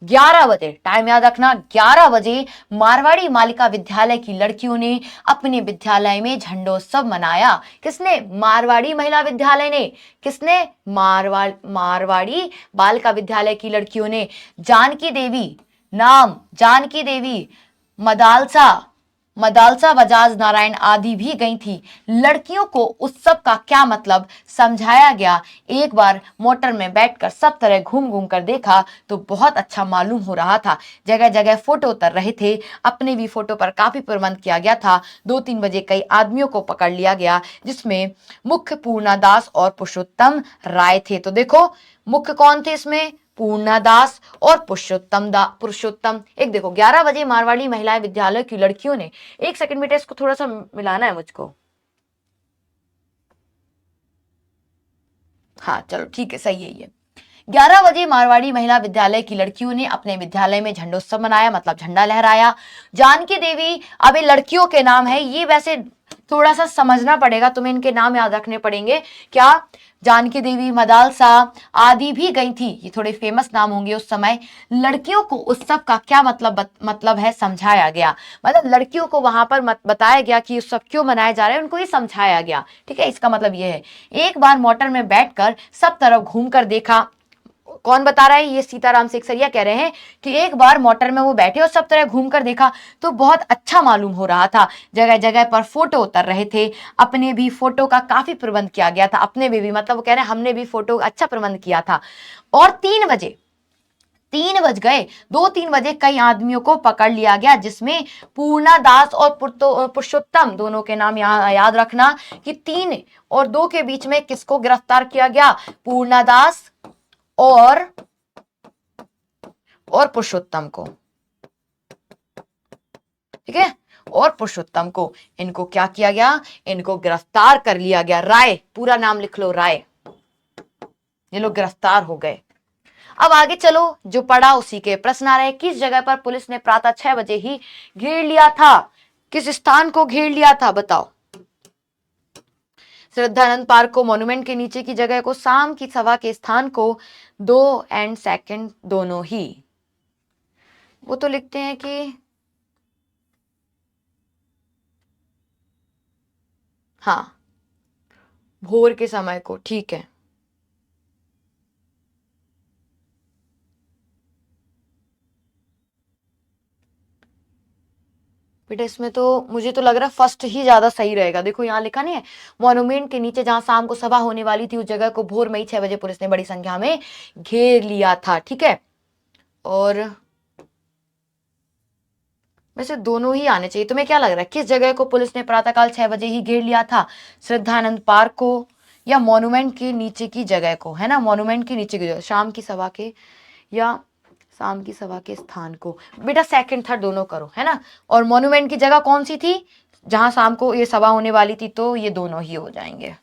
11 बजे, टाइम याद रखना, 11 बजे मारवाड़ी बालिका विद्यालय की लड़कियों ने अपने विद्यालय में झंडोत्सव मनाया। किसने? मारवाड़ी महिला विद्यालय ने। किसने? मारवाड़ी बालिका विद्यालय की लड़कियों ने। जानकी देवी, नाम जानकी देवी, मदालसा मदालसा बजाज नारायण आदि भी गई थी। लड़कियों को उत्सव का क्या मतलब समझाया गया। एक बार मोटर में बैठकर सब तरह घूम घूम कर देखा तो बहुत अच्छा मालूम हो रहा था। जगह जगह फोटो उतर रहे थे, अपने भी फोटो पर काफी प्रबंध किया गया था। 2-3 बजे कई आदमियों को पकड़ लिया गया, जिसमें मुख्य पूर्णा दास और पुरुषोत्तम राय थे। तो देखो मुख्य कौन थे इसमें? पूर्णा दास और पुरुषोत्तम। एक देखो 11 बजे मारवाड़ी महिला विद्यालय की लड़कियों ने, एक सेकंड बेटा इसको थोड़ा सा मिलाना है मुझको। हाँ चलो ठीक है, सही है ये। 11 बजे मारवाड़ी महिला विद्यालय की लड़कियों ने अपने विद्यालय में झंडोत्सव मनाया, मतलब झंडा लहराया। जानकी देवी, अब ये लड़कियों के नाम है, ये वैसे थोड़ा सा समझना पड़ेगा, तुम्हें इनके नाम याद रखने पड़ेंगे। क्या? जानकी देवी, मदालसा आदि भी गई थी, ये थोड़े फेमस नाम होंगे उस समय। लड़कियों को उत्सव का क्या मतलब है समझाया गया, मतलब लड़कियों को वहां पर बताया गया कि उत्सव क्यों मनाए जा रहे हैं, उनको ये समझाया गया। ठीक है, इसका मतलब ये है। एक बार मोटर में बैठकर सब तरफ घूमकर देखा। कौन बता रहा है? ये सीताराम सेकसरिया कह रहे हैं कि एक बार मोटर में वो बैठे और सब तरह घूमकर देखा तो बहुत अच्छा मालूम हो रहा था। जगह जगह पर फोटो उतर रहे थे, अपने भी फोटो का काफी प्रबंध किया गया था। अपने भी मतलब वो कह रहे हैं हमने भी फोटो अच्छा प्रबंध किया था। और 3 बज गए, 2-3 बजे कई आदमियों को पकड़ लिया गया, जिसमें पूर्णा दास और पुरुषोत्तम, दोनों के नाम याद रखना कि 3 और 2 के बीच में किसको गिरफ्तार किया गया? पूर्णा दास और पुरुषोत्तम को। ठीक है, और पुरुषोत्तम को, इनको क्या किया गया? इनको गिरफ्तार कर लिया गया। राय, पूरा नाम लिख लो, राय। ये लोग गिरफ्तार हो गए। अब आगे चलो, जो पढ़ा उसी के प्रश्न आ रहे। किस जगह पर पुलिस ने प्रातः 6 बजे ही घेर लिया था? किस स्थान को घेर लिया था बताओ? श्रद्धानंद पार्क को, मॉन्यूमेंट के नीचे की जगह को, शाम की सभा के स्थान को, 2 एंड सेकंड दोनों ही। वो तो लिखते हैं कि हाँ, भोर के समय को। ठीक है, बेटा इसमें तो मुझे तो लग रहा है फर्स्ट ही ज्यादा सही रहेगा। देखो यहाँ लिखा नहीं है, मॉन्यूमेंट के नीचे जहां शाम को सभा होने वाली थी उस जगह को भोर में ही 6 बजे पुलिस ने बड़ी संख्या में घेर लिया था। ठीक है, और वैसे दोनों ही आने चाहिए। तुम्हें क्या लग रहा है किस जगह को पुलिस ने प्रातःकाल 6 बजे ही घेर लिया था? श्रद्धानंद पार्क को या मॉन्यूमेंट के नीचे की जगह को? है ना, मॉन्यूमेंट के नीचे की जगह, शाम की सभा के या शाम की सभा के स्थान को। बेटा सेकंड थर्ड दोनों करो, है ना। और मॉन्यूमेंट की जगह कौन सी थी जहां शाम को ये सभा होने वाली थी? तो ये दोनों ही हो जाएंगे।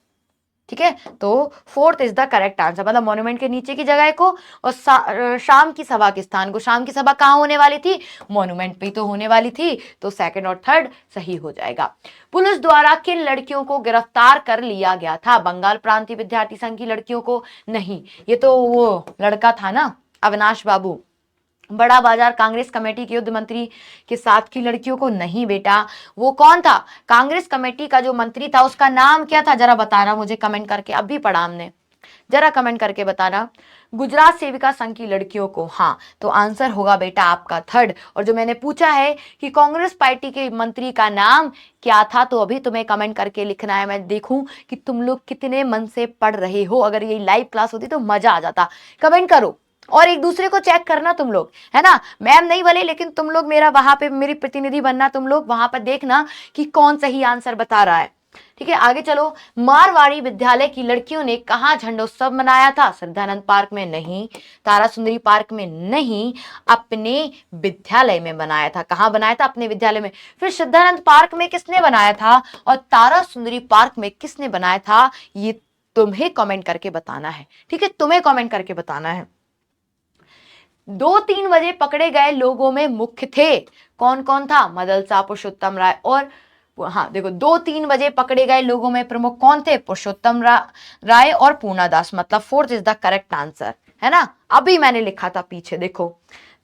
ठीक है, तो 4th is the correct answer, मतलब मॉन्यूमेंट के नीचे की जगह को और शाम की सभा के स्थान को। शाम की सभा कहाँ होने वाली थी? मॉन्यूमेंट पे तो होने वाली थी, तो सेकंड और थर्ड सही हो जाएगा। पुलिस द्वारा किन लड़कियों को गिरफ्तार कर लिया गया था? बंगाल प्रांतीय विद्यार्थी संघ की लड़कियों को नहीं, ये तो वो लड़का था ना, अविनाश बाबू। बड़ा बाजार कांग्रेस कमेटी के युद्ध मंत्री के साथ की लड़कियों को नहीं बेटा। वो कौन था? कांग्रेस कमेटी का जो मंत्री था उसका नाम क्या था? जरा बताना मुझे कमेंट करके, अभी पढ़ा हमने, जरा कमेंट करके बताना। गुजरात सेविका संघ की लड़कियों को, हाँ, तो आंसर होगा बेटा आपका थर्ड। और जो मैंने पूछा है कि कांग्रेस पार्टी के मंत्री का नाम क्या था, तो अभी तुम्हें कमेंट करके लिखना है। मैं देखूं कि तुम लोग कितने मन से पढ़ रहे हो। अगर ये लाइव क्लास होती तो मजा आ जाता। कमेंट करो और एक दूसरे को चेक करना तुम लोग, है ना। मैम नहीं भले, लेकिन तुम लोग मेरा वहां पे मेरी प्रतिनिधि बनना। तुम लोग वहां पर देखना कि कौन सही आंसर बता रहा है। ठीक है, आगे चलो। मारवाड़ी विद्यालय की लड़कियों ने कहाँ झंडोत्सव मनाया था? श्रद्धानंद पार्क में नहीं, तारा सुंदरी पार्क में नहीं, अपने विद्यालय में बनाया था। कहाँ बनाया था? अपने विद्यालय में। फिर श्रद्धानंद पार्क में किसने बनाया था और तारा सुंदरी पार्क में किसने बनाया था? ये तुम्हें कमेंट करके बताना है। ठीक है, तुम्हें कमेंट करके बताना है। 2-3 बजे पकड़े गए लोगों में मुख्य थे, कौन कौन था? मदलसा, पुरुषोत्तम राय और, हाँ देखो, 2-3 बजे पकड़े गए लोगों में प्रमुख कौन थे? पुरुषोत्तम राय और पूर्णा दास, मतलब 4th is the correct answer, है ना। अभी मैंने लिखा था पीछे देखो,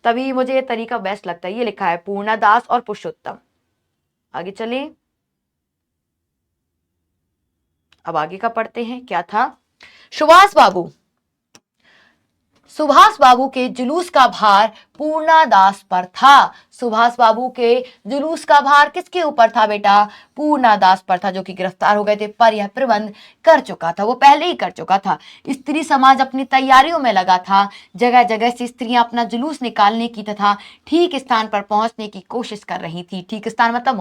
तभी मुझे ये तरीका बेस्ट लगता है। ये लिखा है पूर्णा दास और पुरुषोत्तम। आगे चले, अब आगे का पढ़ते हैं। क्या था? सुभाष बाबू के जुलूस का भार पूर्णा दास पर था। सुभाष बाबू के जुलूस का भार किसके ऊपर था बेटा? पूर्णा दास पर था, जो कि गिरफ्तार हो गए थे, पर यह प्रबंध कर चुका था, वो पहले ही कर चुका था। स्त्री समाज अपनी तैयारियों में लगा था। जगह जगह से स्त्रियां अपना जुलूस निकालने की तथा ठीक स्थान पर पहुंचने की कोशिश कर रही थी। ठीक स्थान मतलब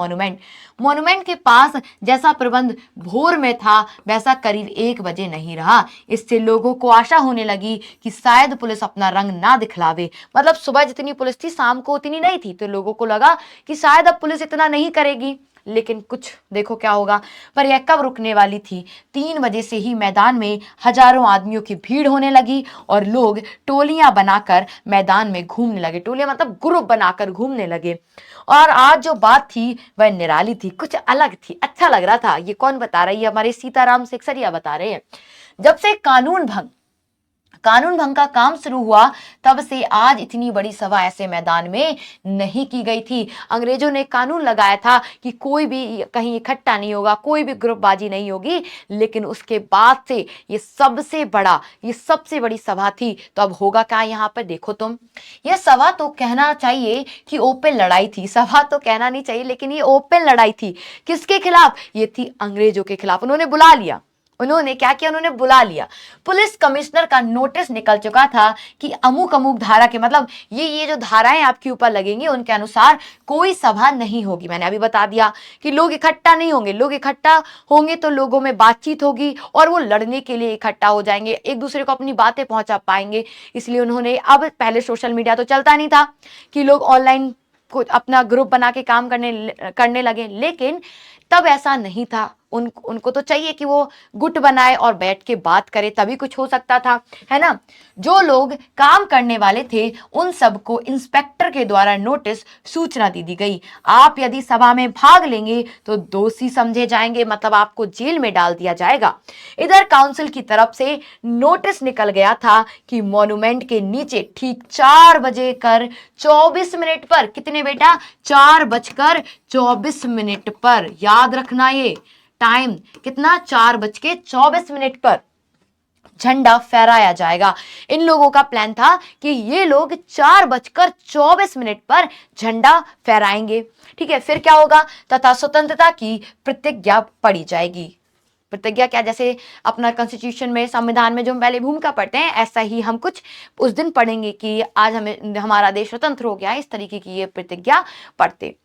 मॉन्यूमेंट के पास जैसा प्रबंध भोर में था वैसा करीब 1 बजे नहीं रहा। इससे लोगों को आशा होने लगी कि शायद पुलिस अपना रंग ना दिखलावे। मतलब सुबह जितनी पुलिस थी शाम को उतनी नहीं थी, तो लोगों को लगा कि शायद अब पुलिस इतना नहीं करेगी। लेकिन कुछ देखो क्या होगा। पर यह कब रुकने वाली थी? 3 बजे से ही मैदान में हजारों आदमियों की भीड़ होने लगी और लोग टोलियां बनाकर मैदान में घूमने लगे। टोलियां मतलब ग्रुप बनाकर घूमने लगे। और आज जो बात थी वह निराली थी, कुछ अलग थी, अच्छा लग रहा था। ये कौन बता रही है? हमारे सीताराम सेक्सरिया बता रहे हैं। जब से कानून भंग का काम शुरू हुआ तब से आज इतनी बड़ी सभा ऐसे मैदान में नहीं की गई थी। अंग्रेजों ने कानून लगाया था कि कोई भी कहीं इकट्ठा नहीं होगा, कोई भी ग्रुपबाजी नहीं होगी। लेकिन उसके बाद से ये सबसे बड़ी सभा थी। तो अब होगा क्या यहाँ पर? देखो तुम, यह सभा तो कहना चाहिए कि ओपन लड़ाई थी। सभा तो कहना नहीं चाहिए, लेकिन ये ओपन लड़ाई थी। किसके खिलाफ? ये थी अंग्रेजों के खिलाफ। उन्होंने क्या किया? उन्होंने बुला लिया। पुलिस कमिश्नर का नोटिस निकल चुका था कि अमुक अमुक धारा के, मतलब ये जो धाराएं आपके ऊपर लगेंगी उनके अनुसार कोई सभा नहीं होगी। मैंने अभी बता दिया कि लोग इकट्ठा नहीं होंगे। लोग इकट्ठा होंगे तो लोगों में बातचीत होगी और वो लड़ने के लिए इकट्ठा हो जाएंगे, एक दूसरे को अपनी बातें पहुंचा पाएंगे। इसलिए उन्होंने, अब पहले सोशल मीडिया तो चलता नहीं था कि लोग ऑनलाइन को अपना ग्रुप बना के काम करने लगे, लेकिन तब ऐसा नहीं था। उनको तो चाहिए कि वो गुट बनाए और बैठ के बात करे, तभी कुछ हो सकता था, है ना। जो लोग काम करने वाले थे उन सबको इंस्पेक्टर के द्वारा नोटिस सूचना दी गई। आप यदि सभा में भाग लेंगे तो दोषी समझे जाएंगे, मतलब आपको जेल में डाल दिया जाएगा। इधर काउंसिल की तरफ से नोटिस निकल गया था कि मॉन्यूमेंट के नीचे ठीक 4:24 पर, कितने बेटा? 4:24 पर, याद रखना ये टाइम कितना, 4:24 पर झंडा फहराया जाएगा। इन लोगों का प्लान था कि ये लोग 4:24 पर झंडा फहराएंगे। ठीक है, फिर क्या होगा? तथा स्वतंत्रता की प्रतिज्ञा पढ़ी जाएगी। प्रतिज्ञा क्या? जैसे अपना कॉन्स्टिट्यूशन में, संविधान में जो हम पहले भूमिका पढ़ते हैं, ऐसा ही हम कुछ उस दिन पढ़ेंगे कि आज हमारा देश स्वतंत्र हो गया है। इस तरीके की ये प्रतिज्ञा पढ़ते।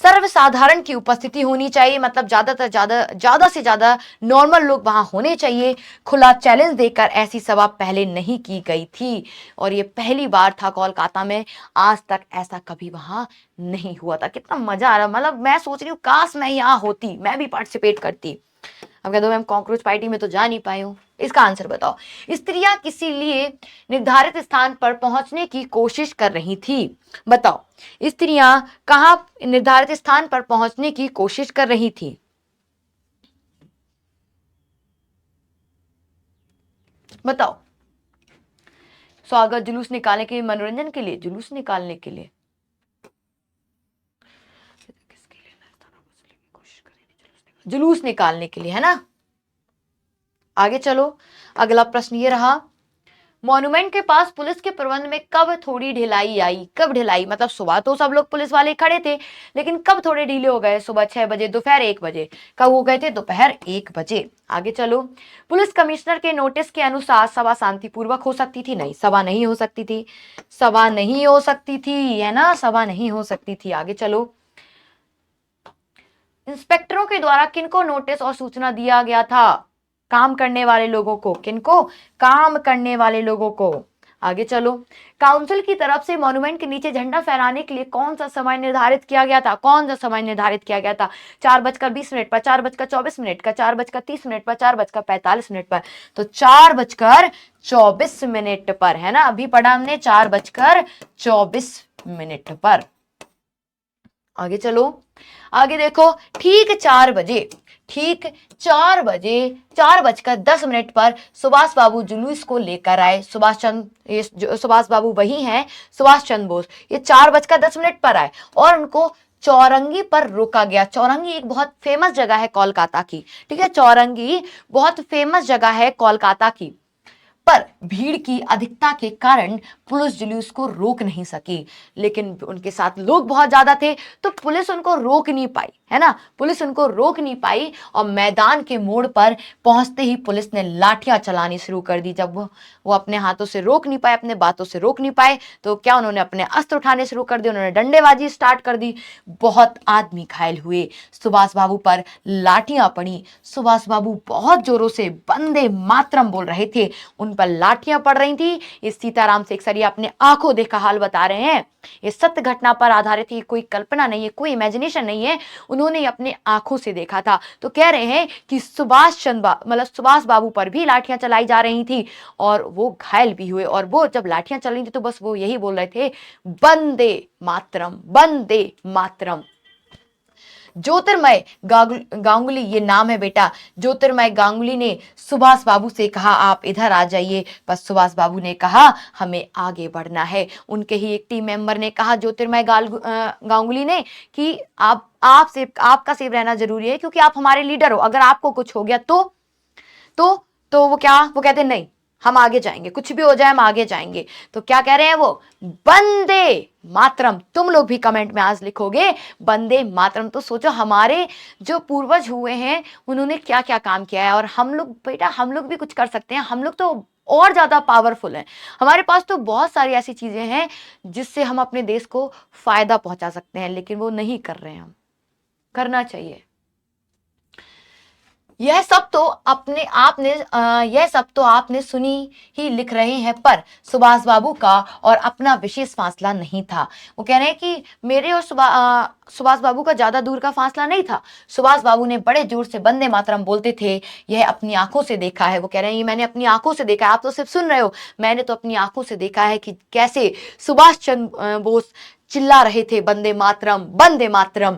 सर्वसाधारण की उपस्थिति होनी चाहिए, मतलब ज्यादा से ज्यादा नॉर्मल लोग वहां होने चाहिए। खुला चैलेंज देकर ऐसी सभा पहले नहीं की गई थी और ये पहली बार था कोलकाता में। आज तक ऐसा कभी वहां नहीं हुआ था। कितना मजा आ रहा, मतलब मैं सोच रही हूँ काश मैं यहाँ होती, मैं भी पार्टिसिपेट करती। अब कह दो मैम कॉकरोच पार्टी में तो जा नहीं पाई हूँ। इसका आंसर बताओ। स्त्रियां किसी लिए निर्धारित स्थान पर पहुंचने की कोशिश कर रही थी। बताओ, स्त्रियां कहां निर्धारित स्थान पर पहुंचने की कोशिश कर रही थी? बताओ। स्वागत जुलूस निकालने के लिए, मनोरंजन के लिए, जुलूस निकालने के लिए, जुलूस निकालने के लिए, है ना। आगे चलो, अगला प्रश्न ये रहा। मॉन्यूमेंट के पास पुलिस के प्रबंध में कब थोड़ी ढिलाई आई? कब ढिलाई? मतलब सुबह तो सब लोग पुलिस वाले खड़े थे, लेकिन कब थोड़े ढीले हो गए? सुबह 6 बजे, दोपहर 1 बजे। कब हो गए थे? दोपहर 1 बजे। आगे चलो। पुलिस कमिश्नर के नोटिस के अनुसार सभा शांतिपूर्वक हो सकती थी? नहीं, सभा नहीं हो सकती थी। सभा नहीं हो सकती थी, है ना, सभा नहीं हो सकती थी। आगे चलो। इंस्पेक्टरों के द्वारा किनको नोटिस और सूचना दिया गया था? काम करने वाले लोगों को। किनको? काम करने वाले लोगों को। आगे चलो। काउंसिल की तरफ से मॉन्यूमेंट के नीचे झंडा फहराने के लिए कौन सा समय निर्धारित किया गया था? कौन सा समय निर्धारित किया गया था? 4:20 पर, 4:24 का, 4:30 पर, 4:45 पर। तो 4:24 पर, है ना। अभी पढ़ा हमने 4:24 पर। आगे चलो, आगे देखो, ठीक 4 बजे, ठीक 4 बजे 4:10 पर सुभाष बाबू जुलूस को लेकर आए। सुभाष बाबू वही हैं, सुभाष चंद्र बोस। ये 4:10 पर आए और उनको चौरंगी पर रोका गया। चौरंगी एक बहुत फेमस जगह है कोलकाता की, ठीक है, चौरंगी बहुत फेमस जगह है कोलकाता की। पर भीड़ की अधिकता के कारण पुलिस जुलूस को रोक नहीं सकी, लेकिन उनके साथ लोग बहुत ज्यादा थे तो पुलिस उनको रोक नहीं पाई, है ना, पुलिस उनको रोक नहीं पाई। और मैदान के मोड़ पर पहुंचते ही पुलिस ने लाठियां चलानी शुरू कर दी। जब वो अपने हाथों से रोक नहीं पाए, अपने बातों से रोक नहीं पाए, तो क्या उन्होंने अपने अस्त्र उठाने शुरू कर दिए, उन्होंने डंडेबाजी स्टार्ट कर दी। बहुत आदमी घायल हुए, सुभाष बाबू पर लाठियां पड़ी। सुभाष बाबू बहुत जोरों से वंदे मातरम बोल रहे थे, उन पर लाठियां पड़ रही थी। इस सीताराम सेकसरिया अपने आंखों देखा हाल बता रहे हैं। ये सत्य घटना पर आधारित है, कोई कल्पना नहीं है, कोई इमेजिनेशन नहीं है, उन्होंने अपने आंखों से देखा था। तो कह रहे हैं कि सुभाष बाबू पर भी लाठियां चलाई जा रही थी और वो घायल भी हुए। और वो जब लाठियां चल रही थी तो बस वो यही बोल रहे थे, वंदे मातरम, वंदे मातरम। ज्योतिर्मय गांगुली ये नाम है बेटा। ज्योतिर्मय गांगुली ने सुभाष बाबू से कहा आप इधर आ जाइए, पर सुभाष बाबू ने कहा हमें आगे बढ़ना है। उनके ही एक टीम मेंबर ने कहा ज्योतिर्मय गांगुली ने कि आपका सेफ रहना जरूरी है, क्योंकि आप हमारे लीडर हो, अगर आपको कुछ हो गया तो वो कहते नहीं, हम आगे जाएंगे, कुछ भी हो जाए हम आगे जाएंगे। तो क्या कह रहे हैं वो, वंदे मातरम। तुम लोग भी कमेंट में आज लिखोगे वंदे मातरम, तो सोचो हमारे जो पूर्वज हुए हैं उन्होंने क्या क्या काम किया है, और हम लोग बेटा, हम लोग भी कुछ कर सकते हैं। हम लोग तो और ज्यादा पावरफुल हैं, हमारे पास तो बहुत सारी ऐसी चीजें हैं जिससे हम अपने देश को फायदा पहुंचा सकते हैं, लेकिन वो नहीं कर रहे हैं। हम करना चाहिए। यह सब तो आपने सुनी ही लिख रहे हैं, पर सुभाष बाबू का और अपना विशेष फासला नहीं था। वो कह रहे हैं कि मेरे और सुभाष बाबू का ज्यादा दूर का फासला नहीं था। सुभाष बाबू ने बड़े जोर से वंदे मातरम बोलते थे, यह अपनी आंखों से देखा है। वो कह रहे हैं ये मैंने अपनी आंखों से देखा है, आप तो सिर्फ सुन रहे हो, मैंने तो अपनी आंखों से देखा है कि कैसे सुभाष चंद्र बोस चिल्ला रहे थे वंदे मातरम, वंदे मातरम।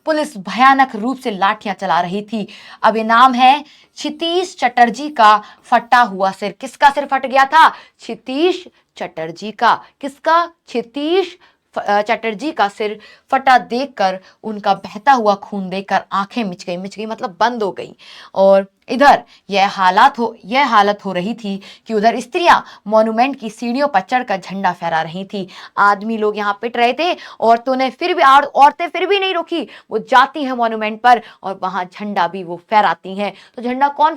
पुलिस भयानक रूप से लाठियां चला रही थी। अब इनाम है क्षितिज चटर्जी का फटा हुआ सिर। किसका सिर फट गया था? क्षितिज चटर्जी का। किसका? क्षितिज चटर्जी का सिर फटा देखकर, उनका बहता हुआ खून देखकर आंखें मिच गई मतलब बंद हो गई। और इधर यह हालत हो रही थी कि उधर स्त्रियां मॉन्यूमेंट की सीढ़ियों पर चढ़कर झंडा फहरा रही थी। आदमी लोग यहाँ पिट रहे थे, औरतें फिर भी नहीं रुकी, वो जाती हैं मॉन्यूमेंट पर और वहां झंडा भी वो फहराती हैं। तो झंडा कौन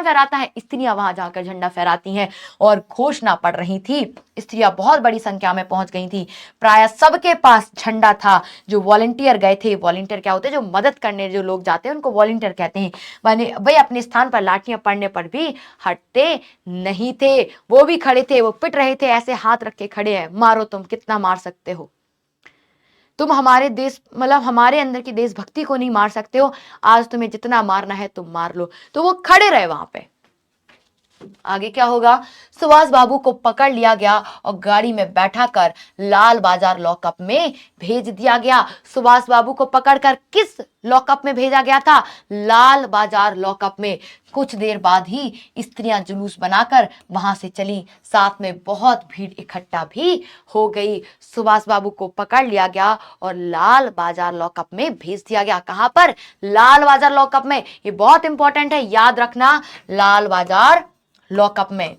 फहराता है? स्त्रियां वहां जाकर झंडा फहराती हैं और घोषणा पड़ रही थी। स्त्रियां बहुत बड़ी संख्या में पहुंच गई थी, प्राय सबके पास झंडा था। जो वॉलंटियर गए थे, वॉलंटियर क्या होते हैं? जो मदद करने जो लोग जाते हैं उनको वॉलंटियर कहते हैं। वे अपने स्थान पर लाठियां पड़ने पर भी हटते नहीं थे, वो भी खड़े थे, वो पिट रहे थे, ऐसे हाथ रख के खड़े हैं, मारो तुम कितना मार सकते हो, तुम हमारे देश हमारे अंदर की देशभक्ति को नहीं मार सकते हो, आज तुम्हें जितना मारना है तुम मार लो। तो वो खड़े रहे वहां पे। आगे क्या होगा? सुभाष बाबू को पकड़ लिया गया और गाड़ी में बैठाकर लाल बाजार लॉकअप में भेज दिया गया। सुभाष बाबू को पकड़कर किस लॉकअप में भेजा गया था? लाल बाजार लॉकअप में। कुछ देर बाद ही स्त्रियां जुलूस बनाकर वहां से चली, साथ में बहुत भीड़ इकट्ठा भी हो गई। सुभाष बाबू को पकड़ लिया गया और लाल बाजार लॉकअप में भेज दिया गया। कहां पर? लाल बाजार लॉकअप में। ये बहुत इंपॉर्टेंट है, याद रखना, लाल बाजार लॉकअप में।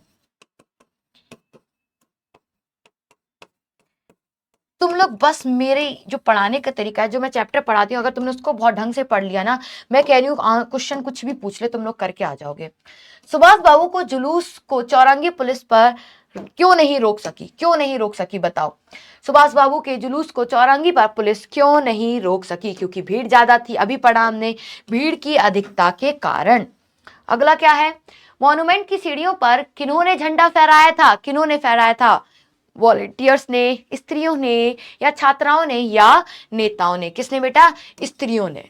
तुम लोग बस मेरे जो पढ़ाने का तरीका है, जो मैं चैप्टर पढ़ाती हूँ, अगर तुमने उसको बहुत ढंग से पढ़ लिया ना, मैं कह रही हूँ क्वेश्चन कुछ भी पूछ ले तुम लोग करके आ जाओगे। सुभाष बाबू को जुलूस को चौरंगी पुलिस पर क्यों नहीं रोक सकी बताओ? सुभाष बाबू के जुलूस को चौरंगी पर पुलिस क्यों नहीं रोक सकी? क्योंकि भीड़ ज्यादा थी। अभी पढ़ा हमने, भीड़ की अधिकता के कारण। अगला क्या है? मॉन्यूमेंट की सीढ़ियों पर किन्होंने झंडा फहराया था? वॉलंटियर्स ने, स्त्रियों ने, या छात्राओं ने, या नेताओं ने? किसने बेटा? स्त्रियों ने।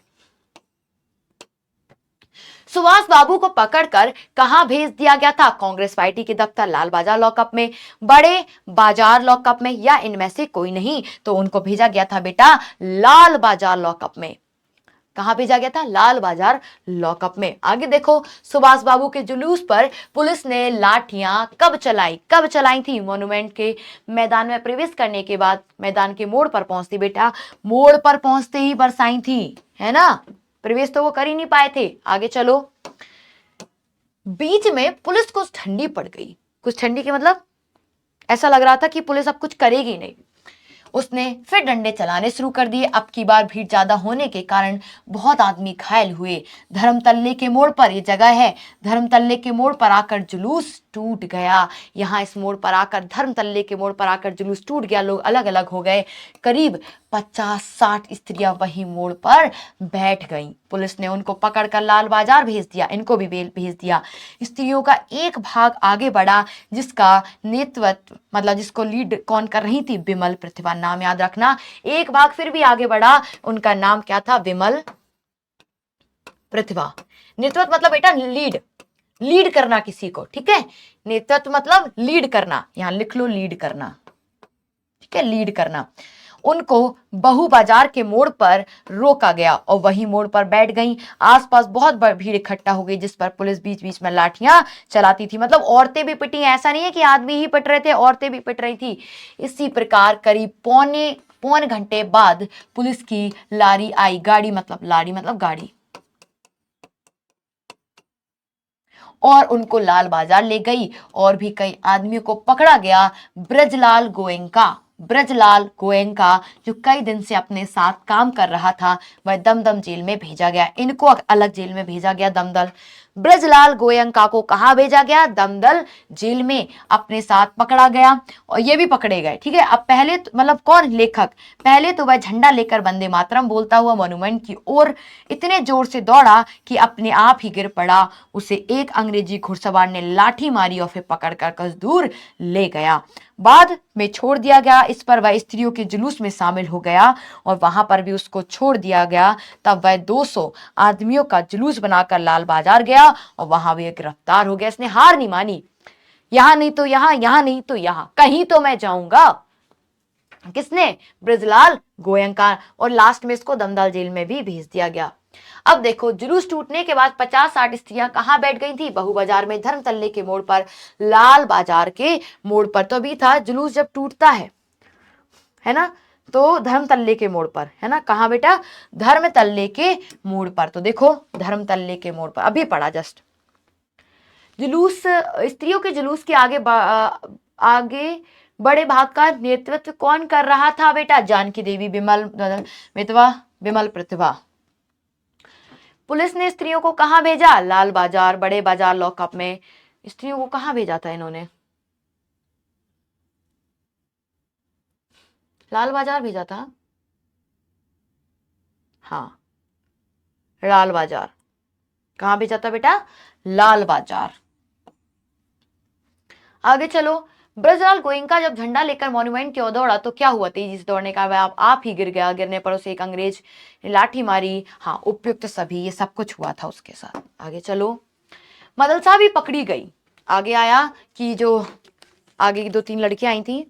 सुभाष बाबू को पकड़कर कहां भेज दिया गया था? कांग्रेस पार्टी के दफ्तर लाल बाजार लॉकअप में, बड़े बाजार लॉकअप में, या इनमें से कोई नहीं? तो उनको भेजा गया था बेटा लाल बाजार लॉकअप में। कहां भेजा गया था? लाल बाजार लॉकअप में। आगे देखो, सुभाष बाबू के जुलूस पर पुलिस ने लाठियां कब चलाई थी? मॉन्यूमेंट के मैदान में प्रवेश करने के बाद मैदान के मोड़ पर पहुंचती बेटा, मोड़ पर पहुंचते ही बरसाई थी, है ना? प्रवेश तो वो कर ही नहीं पाए थे। आगे चलो, बीच में पुलिस कुछ ठंडी पड़ गई। कुछ ठंडी के मतलब ऐसा लग रहा था कि पुलिस अब कुछ करेगी नहीं। उसने फिर डंडे चलाने शुरू कर दिए। अब की बार भीड़ ज्यादा होने के कारण बहुत आदमी घायल हुए। धर्मतल्ले के मोड़ पर, ये जगह है, धर्मतल्ले के मोड़ पर आकर जुलूस टूट गया। यहाँ इस मोड़ पर आकर, धर्मतल्ले के मोड़ पर आकर जुलूस टूट गया। लोग अलग अलग हो गए। करीब 50-60 स्त्रियां वही मोड़ पर बैठ गईं। पुलिस ने उनको पकड़कर लाल बाजार भेज दिया, इनको भी भेज दिया। स्त्रियों का एक भाग आगे बढ़ा, जिसका नेतृत्व मतलब जिसको लीड कौन कर रही थी? विमल प्रतिभा, नाम याद रखना। एक भाग फिर भी आगे बढ़ा, उनका नाम क्या था? विमल प्रतिभा। नेतृत्व मतलब बेटा लीड करना किसी को, ठीक है? नेतृत्व मतलब लीड करना, यहां लिख लो लीड करना, ठीक है? लीड करना। उनको बहु बाजार के मोड़ पर रोका गया और वही मोड़ पर बैठ गईं। आसपास बहुत भीड़ इकट्ठा हो गई, जिस पर पुलिस बीच बीच में लाठियां चलाती थी। मतलब औरतें भी पिटी, ऐसा नहीं है कि आदमी ही पिट रहे थे, औरतें भी पिट रही थी। इसी प्रकार करीब पौने घंटे बाद पुलिस की लारी आई। गाड़ी मतलब गाड़ी, और उनको लाल बाजार ले गई और भी कई आदमियों को पकड़ा गया। ब्रजलाल गोयनका जो कई दिन से अपने साथ काम कर रहा था, वह दमदम जेल में भेजा गया। इनको अलग जेल में भेजा गया, दमदल। ब्रजलाल गोयनका को कहां भेजा गया? दमदल जेल में अपने साथ पकड़ा गया और ये भी पकड़े गए, ठीक है? अब पहले मतलब कौन? लेखक। पहले तो वह झंडा लेकर वंदे मातरम बोलता हुआ मॉन्यूमेंट की ओर इतने जोर से दौड़ा कि अपने आप ही गिर पड़ा। उसे एक अंग्रेजी घुड़सवार ने लाठी मारी और फिर पकड़कर कुछ दूर ले गया। बाद में छोड़ दिया गया। इस पर वह स्त्रियों के जुलूस में शामिल हो गया और वहां पर भी उसको छोड़ दिया गया। तब वह 200 आदमियों का जुलूस बनाकर लाल बाजार गया और वहां भी गिरफ्तार हो गया। इसने हार नहीं मानी, यहां नहीं तो यहां, यहां नहीं तो यहां, कहीं तो मैं जाऊंगा। किसने? ब्रजलाल गोयनका। और लास्ट में इसको दमदल जेल में भी भेज दिया गया। अब देखो, जुलूस टूटने के बाद 50-60 स्त्रियां कहां बैठ गई थी? बहु बाजार में, धर्मतल्ले के मोड़ पर, लाल बाजार के मोड़ पर। तो अभी था जुलूस जब टूटता है ना? तो धर्मतल्ले के मोड़ पर, है ना? कहां बेटा? धर्मतल्ले के मोड़ पर। तो देखो, धर्मतल्ले के मोड़ पर अभी पड़ा जस्ट। जुलूस, स्त्रियों के जुलूस के आगे बड़े भाग का नेतृत्व कौन कर रहा था बेटा? जानकी देवी, विमल प्रतिभा। पुलिस ने स्त्रियों को कहां भेजा? लाल बाजार, बड़े बाजार लॉकअप में। स्त्रियों को कहां भेजा था इन्होंने? लाल बाजार भेजा था, हाँ, लाल बाजार। कहां भेजा था बेटा? लाल बाजार। आगे चलो, ब्रजलाल गोयनका जब झंडा लेकर मॉन्यूमेंट की ओर दौड़ा तो क्या हुआ? तेजी से दौड़ने का वह आप ही गिर गया। गिरने पर उसे एक अंग्रेज ने लाठी मारी। हाँ, उपयुक्त सभी, ये सब कुछ हुआ था उसके साथ। आगे चलो, मदलसा भी पकड़ी गई। आगे आया कि जो आगे की 2-3 लड़कियां आई थी,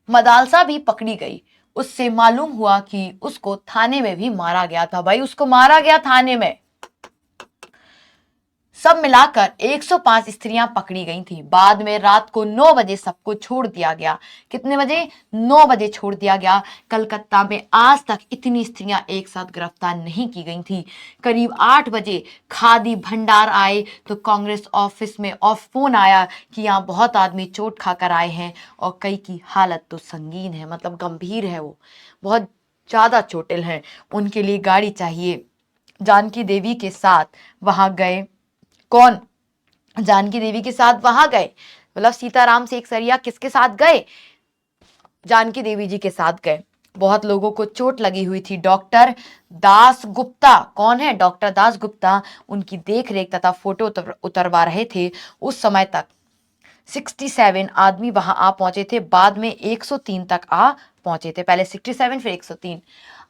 मदालसा भी पकड़ी गई। उससे मालूम हुआ कि उसको थाने में भी मारा गया था। भाई, उसको मारा गया थाने में। सब मिलाकर 105 स्त्रियां पकड़ी गई थी। बाद में रात को 9 बजे सबको छोड़ दिया गया। कितने बजे? 9 बजे छोड़ दिया गया। कलकत्ता में आज तक इतनी स्त्रियां एक साथ गिरफ्तार नहीं की गई थी। करीब 8 बजे खादी भंडार आए तो कांग्रेस ऑफिस में फोन आया कि यहाँ बहुत आदमी चोट खाकर आए हैं और कई की हालत तो संगीन है, मतलब गंभीर है, वो बहुत ज्यादा चोटिल हैं, उनके लिए गाड़ी चाहिए। जानकी देवी के साथ वहां गए। कौन? जानकी देवी के साथ वहां गए, मतलब सीताराम से एक सरिया किसके साथ गए? जानकी देवी जी के साथ गए। बहुत लोगों को चोट लगी हुई थी। डॉक्टर दास गुप्ता, कौन है डॉक्टर दास गुप्ता, उनकी देख रेख तथा फोटो उतरवा रहे थे। उस समय तक 67 आदमी वहां आ पहुंचे थे, बाद में 103 तक आ पहुंचे थे। पहले 67 फिर 103।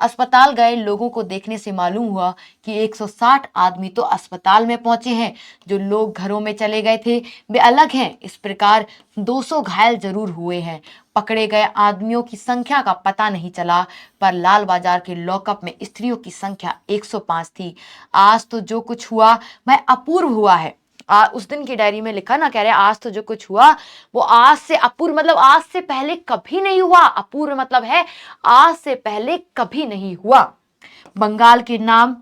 अस्पताल गए लोगों को देखने से मालूम हुआ कि 160 आदमी तो अस्पताल में पहुंचे हैं, जो लोग घरों में चले गए थे वे अलग हैं। इस प्रकार 200 घायल जरूर हुए हैं। पकड़े गए आदमियों की संख्या का पता नहीं चला, पर लाल बाजार के लॉकअप में स्त्रियों की संख्या 105 थी। आज तो जो कुछ हुआ वह अपूर्व हुआ है। उस दिन की डायरी में लिखा ना, कह रहे आज तो जो कुछ हुआ वो आज से अपूर्व मतलब आज से पहले कभी नहीं हुआ। अपूर्व मतलब है आज से पहले कभी नहीं हुआ। बंगाल के नाम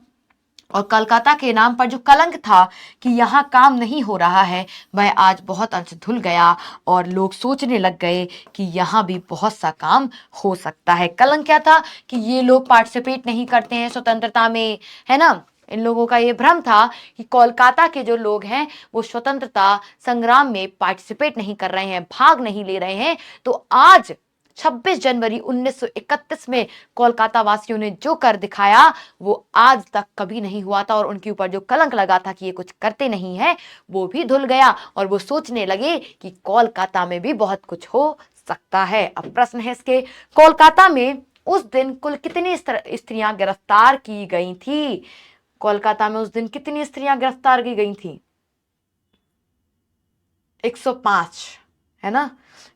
और कलकत्ता के नाम पर जो कलंक था कि यहाँ काम नहीं हो रहा है, वह आज बहुत अंश धुल गया और लोग सोचने लग गए कि यहाँ भी बहुत सा काम हो सकता है। कलंक क्या था कि ये लोग पार्टिसिपेट नहीं करते हैं स्वतंत्रता में, है ना। इन लोगों का ये भ्रम था कि कोलकाता के जो लोग हैं वो स्वतंत्रता संग्राम में पार्टिसिपेट नहीं कर रहे हैं, भाग नहीं ले रहे हैं। तो आज 26 जनवरी 1931 में कोलकाता वासियों ने जो कर दिखाया वो आज तक कभी नहीं हुआ था, और उनके ऊपर जो कलंक लगा था कि ये कुछ करते नहीं है वो भी धुल गया, और वो सोचने लगे कि कोलकाता में भी बहुत कुछ हो सकता है। अब प्रश्न है इसके, कोलकाता में उस दिन कुल कितनी स्त्रियां गिरफ्तार की गई थी? कोलकाता में उस दिन कितनी स्त्रियां गिरफ्तार की गई थी? 105, है ना।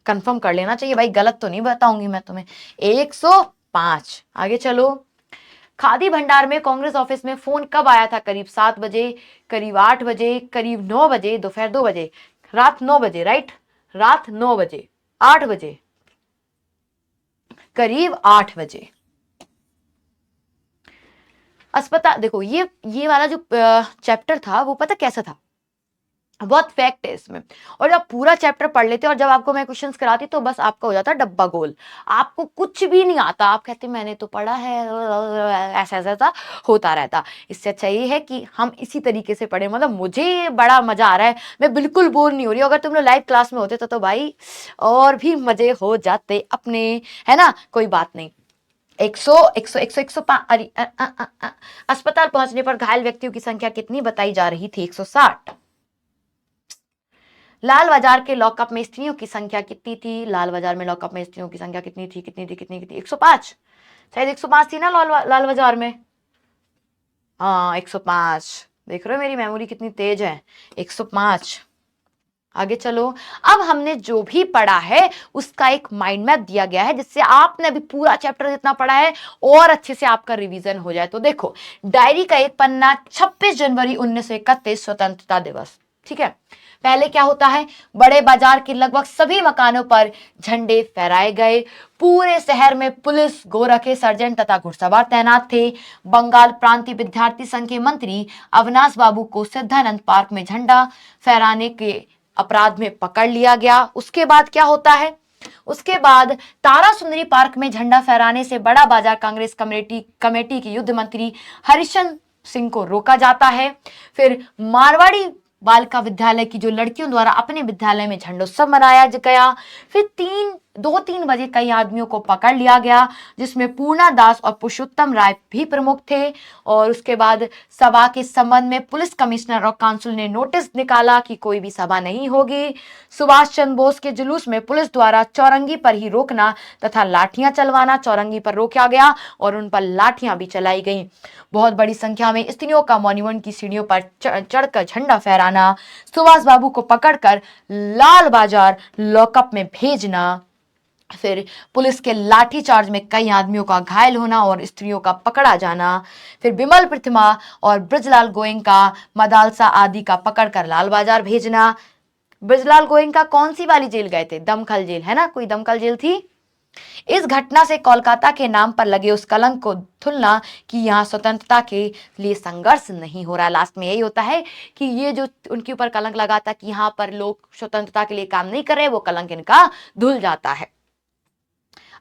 कंफर्म कर लेना चाहिए भाई, गलत तो नहीं बताऊंगी मैं तुम्हें। 105। आगे चलो। खादी भंडार में कांग्रेस ऑफिस में फोन कब आया था? करीब 7 बजे, करीब 8 बजे, करीब 9 बजे, दोपहर 2 बजे, रात 9 बजे। राइट, रात 9 बजे, 8 बजे, करीब 8 बजे। अस्पताल, देखो ये वाला जो चैप्टर था वो पता कैसा था, बहुत फैक्ट है इसमें। और जब पूरा चैप्टर पढ़ लेते और जब आपको मैं क्वेश्चंस कराती तो बस आपका हो जाता डब्बा गोल, आपको कुछ भी नहीं आता, आप कहते मैंने तो पढ़ा है, ऐसा ऐसा ऐसा होता रहता। इससे अच्छा ये है कि हम इसी तरीके से पढ़े, मतलब मुझे बड़ा मजा आ रहा है, मैं बिल्कुल बोर नहीं हो रही। अगर तुम लोग लाइव क्लास में होते तो भाई और भी मजे हो जाते अपने, है ना। कोई बात नहीं। 105। अस्पताल पहुंचने पर घायल व्यक्तियों की संख्या कितनी बताई जा रही थी? 160। लाल बाजार के लॉकअप में स्त्रियों की संख्या कितनी थी? लाल बाजार में लॉकअप में स्त्रियों की संख्या कितनी थी? कितनी 105, शायद 105 थी ना लाल बाजार में। हाँ 105। देख रहे हो मेरी मेमोरी कितनी तेज है। 105। आगे चलो। अब हमने जो भी पढ़ा है उसका एक माइंड मैप दिया गया है, जिससे आपने अभी पूरा चैप्टर जितना पढ़ा है और अच्छे से आपका रिवीजन हो जाए। तो देखो, डायरी का एक पन्ना, 26 जनवरी 1931 स्वतंत्रता दिवस। ठीक है, पहले क्या होता है, बड़े बाजार के लगभग सभी मकानों पर झंडे फहराए गए। पूरे शहर में पुलिस, गोरखे, सर्जन तथा घुड़सवार तैनात थे। बंगाल प्रांतीय विद्यार्थी संघ के मंत्री अविनाश बाबू को सिद्धानंद पार्क में झंडा फहराने के अपराध में पकड़ लिया गया। उसके बाद क्या होता है, उसके बाद तारा सुंदरी पार्क में झंडा फहराने से बड़ा बाजार कांग्रेस कमेटी के युद्ध मंत्री हरिश्चंद्र सिंह को रोका जाता है। फिर मारवाड़ी बालिका विद्यालय की जो लड़कियों द्वारा अपने विद्यालय में झंडोत्सव मनाया गया। फिर 2-3 बजे कई आदमियों को पकड़ लिया गया, जिसमें पूर्णा दास और पुरुषोत्तम राय भी प्रमुख थे। और उसके बाद सभा के संबंध में पुलिस कमिश्नर और काउंसिल ने नोटिस निकाला कि कोई भी सभा नहीं होगी। सुभाष चंद्र बोस के जुलूस में पुलिस द्वारा चौरंगी पर ही रोकना तथा लाठियां चलवाना, चौरंगी पर रोका गया और उन पर लाठियां भी चलाई गई। बहुत बड़ी संख्या में स्त्रियों का मॉन्यूमेंट की सीढ़ियों पर चढ़कर झंडा फहराना, सुभाष बाबू को पकड़कर लाल बाजार लॉकअप में भेजना, फिर पुलिस के लाठीचार्ज में कई आदमियों का घायल होना और स्त्रियों का पकड़ा जाना, फिर बिमल प्रतिमा और ब्रजलाल गोयनका, मदालसा आदि का पकड़कर लाल बाजार भेजना। ब्रजलाल गोयनका कौन सी वाली जेल गए थे? दमकल जेल, है ना, कोई दमकल जेल थी। इस घटना से कोलकाता के नाम पर लगे उस कलंक को धुलना कि यहाँ स्वतंत्रता के लिए संघर्ष नहीं हो रहा। लास्ट में यही होता है कि ये जो उनके ऊपर कलंक लगा था कि यहाँ पर लोग स्वतंत्रता के लिए काम नहीं कर रहे, वो कलंक इनका धुल जाता है।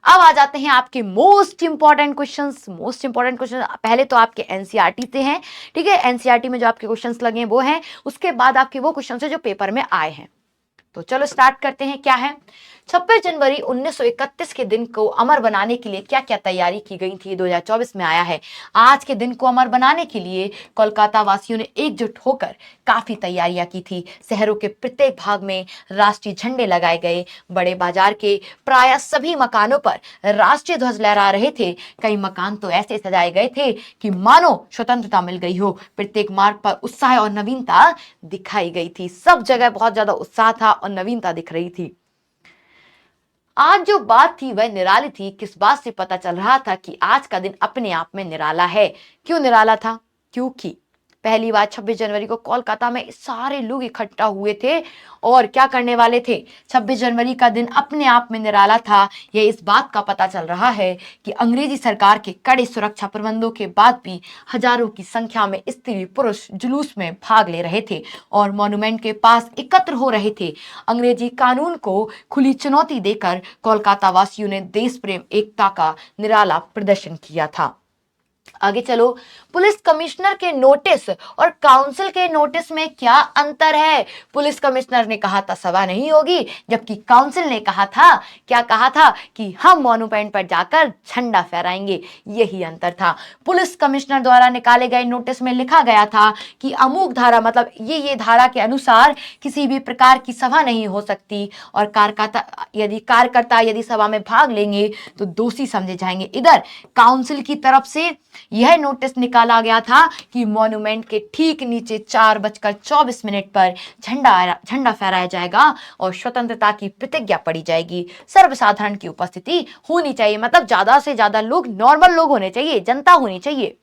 अब आ जाते हैं आपके मोस्ट इंपॉर्टेंट क्वेश्चंस। पहले तो आपके एनसीईआरटी से हैं, ठीक है। एनसीईआरटी में जो आपके क्वेश्चंस लगे हैं वो हैं, उसके बाद आपके वो क्वेश्चंस है जो पेपर में आए हैं। तो चलो स्टार्ट करते हैं। क्या है, 26 जनवरी 1931 के दिन को अमर बनाने के लिए क्या क्या तैयारी की गई थी, 2024 में आया है। आज के दिन को अमर बनाने के लिए कोलकाता वासियों ने एकजुट होकर काफी तैयारियां की थी। शहरों के प्रत्येक भाग में राष्ट्रीय झंडे लगाए गए। बड़े बाजार के प्राय सभी मकानों पर राष्ट्रीय ध्वज लहरा रहे थे। कई मकान तो ऐसे सजाए गए थे कि मानो स्वतंत्रता मिल गई हो। प्रत्येक मार्ग पर उत्साह और नवीनता दिखाई गई थी। सब जगह बहुत ज्यादा उत्साह था और नवीनता दिख रही थी। आज जो बात थी वह निराली थी। किस बात से पता चल रहा था कि आज का दिन अपने आप में निराला है? क्यों निराला था? क्योंकि पहली बार 26 जनवरी को कोलकाता में सारे लोग इकट्ठा हुए थे और क्या करने वाले थे। 26 जनवरी का दिन अपने आप में निराला था। यह इस बात का पता चल रहा है कि अंग्रेजी सरकार के कड़े सुरक्षा प्रबंधों के बाद भी हजारों की संख्या में स्त्री पुरुष जुलूस में भाग ले रहे थे और मॉन्यूमेंट के पास एकत्र हो रहे थे। अंग्रेजी कानून को खुली चुनौती देकर कोलकाता वासियों ने देश प्रेम एकता का निराला प्रदर्शन किया था। आगे चलो, पुलिस कमिश्नर के नोटिस और काउंसिल के नोटिस में क्या अंतर है? पुलिस कमिश्नर ने कहा था सभा नहीं होगी, जबकि काउंसिल ने कहा था, क्या कहा था, कि हम मॉन्यूमेंट पर जाकर झंडा फहराएंगे। यही अंतर था। पुलिस कमिश्नर द्वारा निकाले गए नोटिस में लिखा गया था कि अमुक धारा, मतलब ये धारा के अनुसार किसी भी प्रकार की सभा नहीं हो सकती और कार्यकर्ता यदि सभा में भाग लेंगे तो दोषी समझे जाएंगे। इधर काउंसिल की तरफ से यह नोटिस निकाला गया था कि मॉन्यूमेंट के ठीक नीचे 4:24 पर झंडा फहराया जाएगा और स्वतंत्रता की प्रतिज्ञा पढ़ी जाएगी। सर्वसाधारण की उपस्थिति होनी चाहिए, मतलब ज्यादा से ज्यादा लोग नॉर्मल लोग होने चाहिए, जनता होनी चाहिए।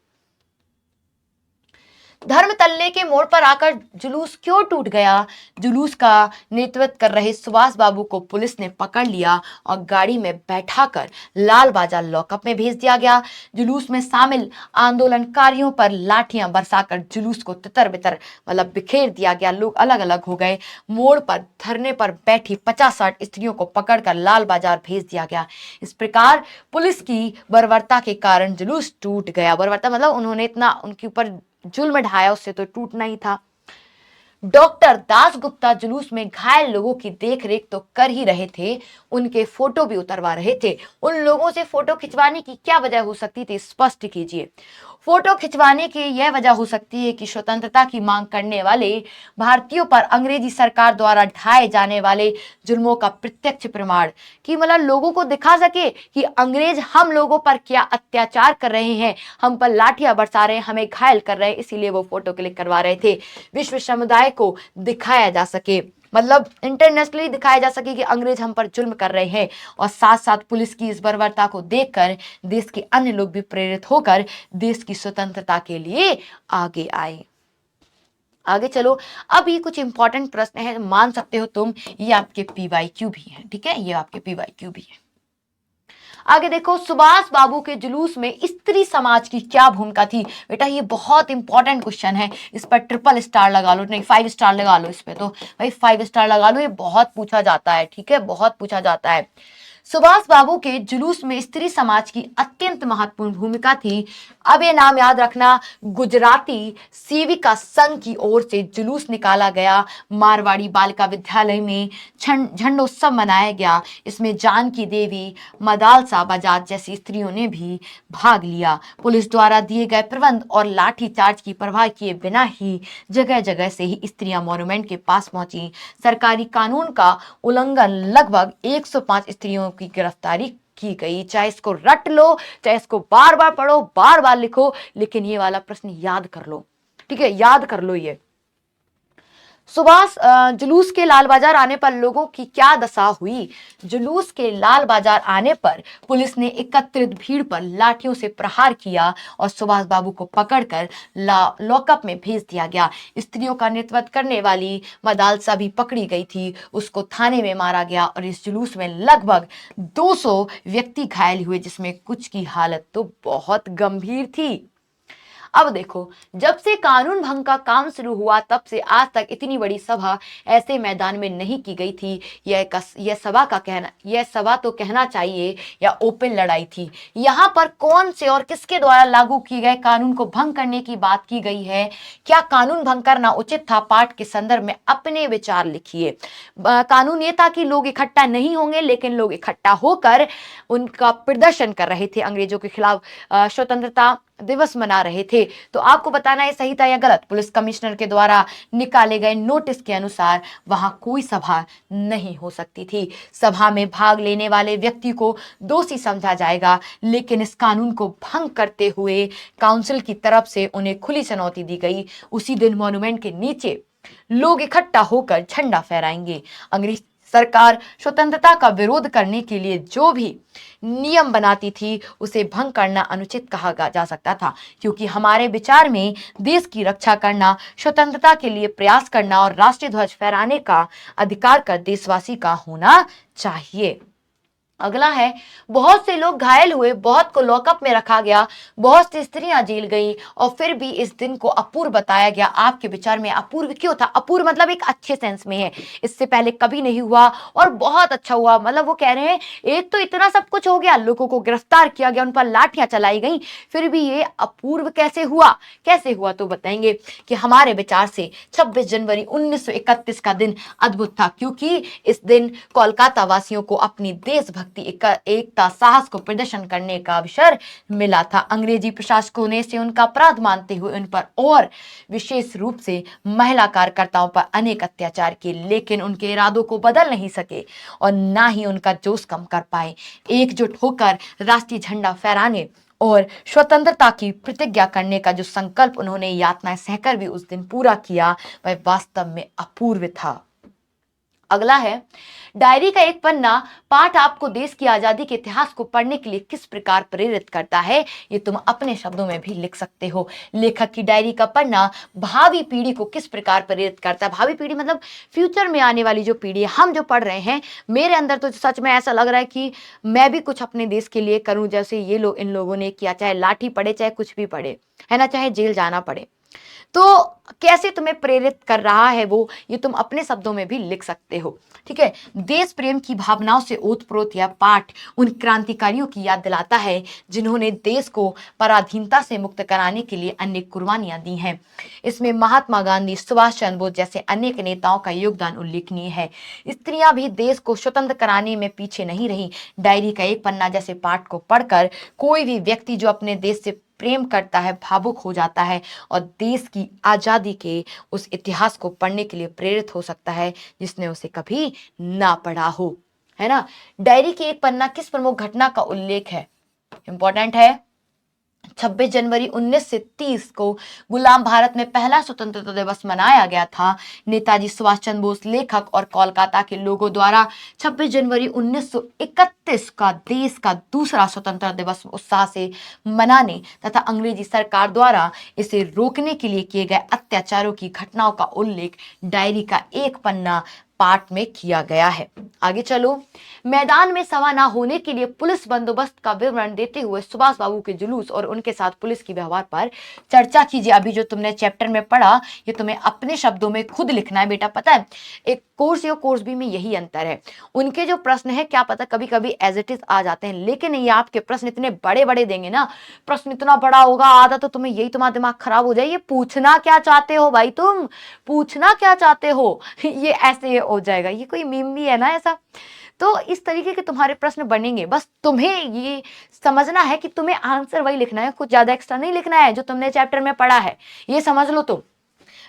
धर्म तल्ले के मोड़ पर आकर जुलूस क्यों टूट गया? जुलूस का नेतृत्व कर रहे सुभाष बाबू को पुलिस ने पकड़ लिया और गाड़ी में बैठाकर लाल बाजार लॉकअप में भेज दिया गया। जुलूस में शामिल आंदोलनकारियों पर लाठियां बरसाकर जुलूस को तितर बितर, मतलब बिखेर दिया गया। लोग अलग अलग हो गए। मोड़ पर धरने पर बैठी 50-60 स्त्रियों को पकड़कर लाल बाजार भेज दिया गया। इस प्रकार पुलिस की बर्बरता के कारण जुलूस टूट गया। बर्बरता मतलब उन्होंने इतना उनके ऊपर जुल्म ढाया, उससे तो टूटना ही था। डॉक्टर दास गुप्ता जुलूस में घायल लोगों की देखरेख तो कर ही रहे थे, उनके फोटो भी उतरवा रहे थे। उन लोगों से फोटो खिंचवाने की क्या वजह हो सकती थी, स्पष्ट कीजिए। फोटो खिंचवाने की यह वजह हो सकती है कि स्वतंत्रता की मांग करने वाले भारतीयों पर अंग्रेजी सरकार द्वारा ढाए जाने वाले जुल्मों का प्रत्यक्ष प्रमाण, कि मतलब लोगों को दिखा सके कि अंग्रेज हम लोगों पर क्या अत्याचार कर रहे हैं, हम पर लाठियां बरसा रहे हैं, हमें घायल कर रहे हैं, इसीलिए वो फोटो क्लिक करवा रहे थे। विश्व समुदाय को दिखाया जा सके, मतलब इंटरनेशनली दिखाया जा सके कि अंग्रेज हम पर जुल्म कर रहे हैं। और साथ साथ पुलिस की इस बर्बरता को देखकर देश के अन्य लोग भी प्रेरित होकर देश की स्वतंत्रता के लिए आगे आए। आगे चलो, अभी कुछ इंपॉर्टेंट प्रश्न है, मान सकते हो तुम, ये आपके PYQ भी है, ठीक है, ये आपके PYQ भी है। आगे देखो, सुभाष बाबू के जुलूस में स्त्री समाज की क्या भूमिका थी? बेटा ये बहुत इंपॉर्टेंट क्वेश्चन है, इस पर ट्रिपल स्टार लगा लो, नहीं 5 स्टार लगा लो, इस पे तो भाई 5 स्टार लगा लो, ये बहुत पूछा जाता है, ठीक है, बहुत पूछा जाता है। सुभाष बाबू के जुलूस में स्त्री समाज की अत्यंत महत्वपूर्ण भूमिका थी। अब ये नाम याद रखना, गुजराती सेविका संघ की ओर से जुलूस निकाला गया। मारवाड़ी बालिका विद्यालय में झंडोत्सव मनाया गया। इसमें जानकी देवी, मदालसा बजाज जैसी स्त्रियों ने भी भाग लिया। पुलिस द्वारा दिए गए प्रबंध और लाठीचार्ज की परवाह किए बिना ही जगह जगह से ही स्त्रियां मॉन्यूमेंट के पास पहुंची। सरकारी कानून का उल्लंघन, लगभग 105 स्त्रियों की गिरफ्तारी की गई। चाहे इसको रट लो, चाहे इसको बार बार पढ़ो, बार बार लिखो, लेकिन ये वाला प्रश्न याद कर लो, ठीक है, याद कर लो ये। सुभाष जुलूस के लाल बाजार आने पर लोगों की क्या दशा हुई? जुलूस के लाल बाजार आने पर पुलिस ने एकत्रित भीड़ पर लाठियों से प्रहार किया और सुभाष बाबू को पकड़कर लॉकअप में भेज दिया गया। स्त्रियों का नेतृत्व करने वाली मदालसा भी पकड़ी गई थी, उसको थाने में मारा गया और इस जुलूस में लगभग 200 व्यक्ति घायल हुए, जिसमें कुछ की हालत तो बहुत गंभीर थी। अब देखो, जब से कानून भंग का काम शुरू हुआ तब से आज तक इतनी बड़ी सभा ऐसे मैदान में नहीं की गई थी। यह सभा तो कहना चाहिए या ओपन लड़ाई थी। यहाँ पर कौन से और किसके द्वारा लागू किए गए कानून को भंग करने की बात की गई है। क्या कानून भंग करना उचित था? पाठ के संदर्भ में अपने विचार लिखिए। कानून ये था कि लोग इकट्ठा नहीं होंगे, लेकिन लोग इकट्ठा होकर उनका प्रदर्शन कर रहे थे, अंग्रेजों के खिलाफ स्वतंत्रता दिवस मना रहे थे। तो आपको बताना है सही था या गलत। पुलिस कमिश्नर के द्वारा निकाले गए नोटिस के अनुसार वहां कोई सभा नहीं हो सकती थी। सभा में भाग लेने वाले व्यक्ति को दोषी समझा जाएगा, लेकिन इस कानून को भंग करते हुए काउंसिल की तरफ से उन्हें खुली चुनौती दी गई। उसी दिन मॉन्यूमेंट के नीचे लोग इकट्ठा होकर झंडा फहराएंगे। अंग्रेज सरकार स्वतंत्रता का विरोध करने के लिए जो भी नियम बनाती थी उसे भंग करना अनुचित कहा जा सकता था, क्योंकि हमारे विचार में देश की रक्षा करना, स्वतंत्रता के लिए प्रयास करना और राष्ट्रीय ध्वज फहराने का अधिकार कर देशवासी का होना चाहिए। अगला है, बहुत से लोग घायल हुए, बहुत को लॉकअप में रखा गया, बहुत सी स्त्रियां जेल गई और फिर भी इस दिन को अपूर्व बताया गया। आपके विचार में अपूर्व क्यों था? अपूर्व मतलब एक अच्छे सेंस में है, इससे पहले कभी नहीं हुआ और बहुत अच्छा हुआ। मतलब वो कह रहे हैं एक तो इतना सब कुछ हो गया, लोगों को गिरफ्तार किया गया, उन पर लाठियां चलाई गई, फिर भी ये अपूर्व कैसे हुआ? कैसे हुआ तो बताएंगे कि हमारे विचार से 26 जनवरी 1931 का दिन अद्भुत था, क्योंकि इस दिन कोलकाता वासियों को अपनी देशभक्ति, एकता, साहस को प्रदर्शन करने का अवसर मिला था। अंग्रेजी प्रशासकों ने इसे उनका अपराध मानते हुए उन पर और विशेष रूप से महिला कार्यकर्ताओं पर अनेक अत्याचार किए, लेकिन उनके इरादों को बदल नहीं सके और ना ही उनका जोश कम कर पाए। एकजुट होकर राष्ट्रीय झंडा फहराने और स्वतंत्रता की प्रतिज्ञा करने का जो संकल्प उन्होंने यातनाएं सहकर भी उस दिन पूरा किया, वह वास्तव में अपूर्व था। अगला है, डायरी का एक पन्ना पाठ आपको देश की आजादी के इतिहास को पढ़ने के लिए किस प्रकार प्रेरित करता है? ये तुम अपने शब्दों में भी लिख सकते हो। लेखक की डायरी का पढ़ना भावी पीढ़ी को किस प्रकार प्रेरित करता है? भावी पीढ़ी मतलब फ्यूचर में आने वाली जो पीढ़ी है, हम जो पढ़ रहे हैं, मेरे अंदर तो सच में ऐसा लग रहा है कि मैं भी कुछ अपने देश के लिए करूं, जैसे ये लोग, इन लोगों ने किया, चाहे लाठी पड़े, चाहे कुछ भी पड़े, है ना, चाहे जेल जाना पड़े। तो कैसे तुम्हें प्रेरित कर रहा है वो, ये तुम अपने शब्दों में भी लिख सकते हो। ठीक है, देश प्रेम की भावनाओं से ओतप्रोत यह पाठ उन क्रांतिकारियों की याद दिलाता है जिन्होंने देश को पराधीनता से मुक्त कराने के लिए अनेक कुर्बानियां दी हैं। इसमें महात्मा गांधी, सुभाष चंद्र बोस जैसे अनेक नेताओं का योगदान उल्लेखनीय है। स्त्रियां भी देश को स्वतंत्र कराने में पीछे नहीं रही। डायरी का एक पन्ना जैसे पाठ को पढ़कर कोई भी व्यक्ति जो अपने देश से प्रेम करता है भावुक हो जाता है और देश की आजादी के उस इतिहास को पढ़ने के लिए प्रेरित हो सकता है जिसने उसे कभी ना पढ़ा हो, है ना। डायरी की एक पन्ना किस प्रमुख घटना का उल्लेख है? इंपॉर्टेंट है। 26 जनवरी 1930 को गुलाम भारत में पहला स्वतंत्रता दिवस मनाया गया था। नेताजी सुभाष चंद्र बोस लेखक और कोलकाता के लोगों द्वारा 26 जनवरी 1931 का देश का दूसरा स्वतंत्रता दिवस उत्साह से मनाने तथा अंग्रेजी सरकार द्वारा इसे रोकने के लिए किए गए अत्याचारों की घटनाओं का उल्लेख डायरी का एक पन्ना पाठ में किया गया है। आगे चलो, मैदान में सभा ना होने के लिए पुलिस बंदोबस्त का विवरण देते हुए सुभाष बाबू के जुलूस और उनके साथ पुलिस के व्यवहार पर चर्चा कीजिए। अभी जो तुमने चैप्टर में पढ़ा ये तुम्हें अपने शब्दों में खुद लिखना है बेटा। पता है, एक कोर्स या कोर्स बी में यही अंतर है। उनके जो प्रश्न है क्या पता कभी कभी एज इट इज आ जाते हैं, लेकिन ये आपके प्रश्न इतने बड़े बड़े देंगे ना, प्रश्न इतना बड़ा होगा आधा तो तुम्हें यही, तुम्हारा दिमाग खराब हो जाए। ये पूछना क्या चाहते हो भाई, तुम पूछना क्या चाहते हो ये ऐसे हो जाएगा। ये कोई मीम भी है ना ऐसा? तो इस तरीके के तुम्हारे प्रश्न बनेंगे। बस तुम्हें ये समझना है कि तुम्हें आंसर वही लिखना है, कुछ ज्यादा एक्स्ट्रा नहीं लिखना है जो तुमने चैप्टर में पढ़ा है, ये समझ लो। तो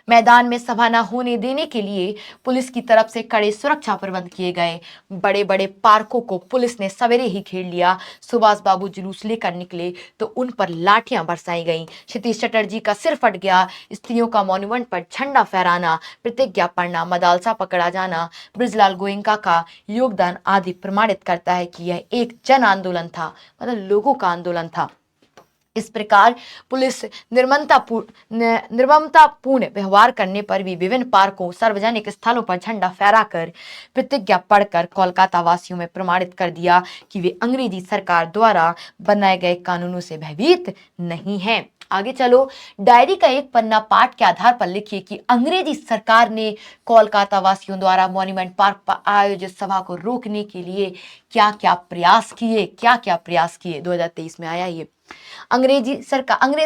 मैदान में सभा न होने देने के लिए पुलिस की तरफ से कड़े सुरक्षा प्रबंध किए गए। बड़े बड़े पार्कों को पुलिस ने सवेरे ही घेर लिया। सुभाष बाबू जुलूस लेकर निकले तो उन पर लाठियां बरसाई गईं। क्षितिज चटर्जी का सिर फट गया। स्त्रियों का मॉन्यूमेंट पर झंडा फहराना, प्रतिज्ञा पढ़ना, मदालसा पकड़ा जाना, ब्रिजलाल गोयनका का योगदान आदि प्रमाणित करता है कि यह एक जन आंदोलन था, मतलब लोगों का आंदोलन था। इस प्रकार पुलिस निर्ममतापूर्ण व्यवहार करने पर भी विभिन्न पार्कों, सार्वजनिक स्थलों पर झंडा फहराकर प्रतिज्ञा पढ़कर कोलकाता वासियों में प्रमाणित कर दिया कि वे अंग्रेजी सरकार द्वारा बनाए गए कानूनों से भयभीत नहीं हैं। आगे चलो। डायरी का एक पन्ना पाठ के आधार पर लिखिए कि अंग्रेजी सरकार ने कोलकाता वासियों द्वारा मॉन्यूमेंट पार्क पर आयोजित सभा को रोकने के लिए क्या क्या प्रयास किए। 2023 में आया ये। अंग्रेज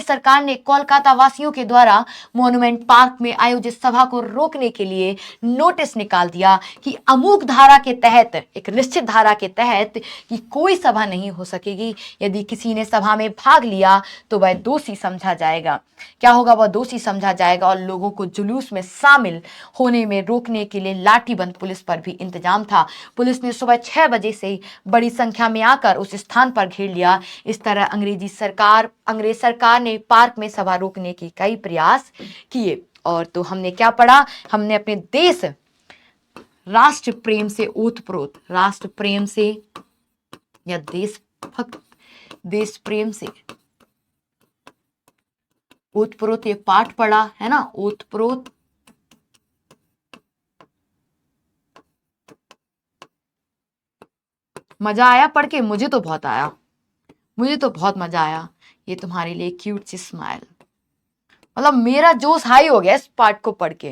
सरकार ने कोलकाता वासियों के द्वारा मॉन्यूमेंट पार्क में आयोजित सभा को रोकने के लिए नोटिस निकाल दिया कि अमुक धारा के तहत, एक निश्चित धारा के तहत, कि कोई सभा नहीं हो सकेगी। यदि किसी ने सभा में भाग लिया तो वह दोषी समझा जाएगा। क्या होगा? वह दोषी समझा जाएगा और लोगों को जुलूस में शामिल होने में रोकने के लिए लाठीबंद पुलिस पर भी इंतजाम था। पुलिस ने सुबह 6 बजे से बड़ी संख्या में आकर उस स्थान पर घेर लिया। इस तरह अंग्रेज सरकार ने पार्क में सभा रोकने के कई प्रयास किए। और तो हमने क्या पढ़ा? हमने अपने देश, राष्ट्र प्रेम से ओतप्रोत, राष्ट्र प्रेम से या देशभक्त, देश प्रेम से ओतप्रोत ये पाठ पढ़ा है ना, ओतप्रोत। मजा आया पढ़ के? मुझे तो बहुत आया, मुझे तो बहुत मजा आया। ये तुम्हारे लिए क्यूट सी स्माइल, मतलब मेरा जोश हाई हो गया इस पाठ को पढ़ के,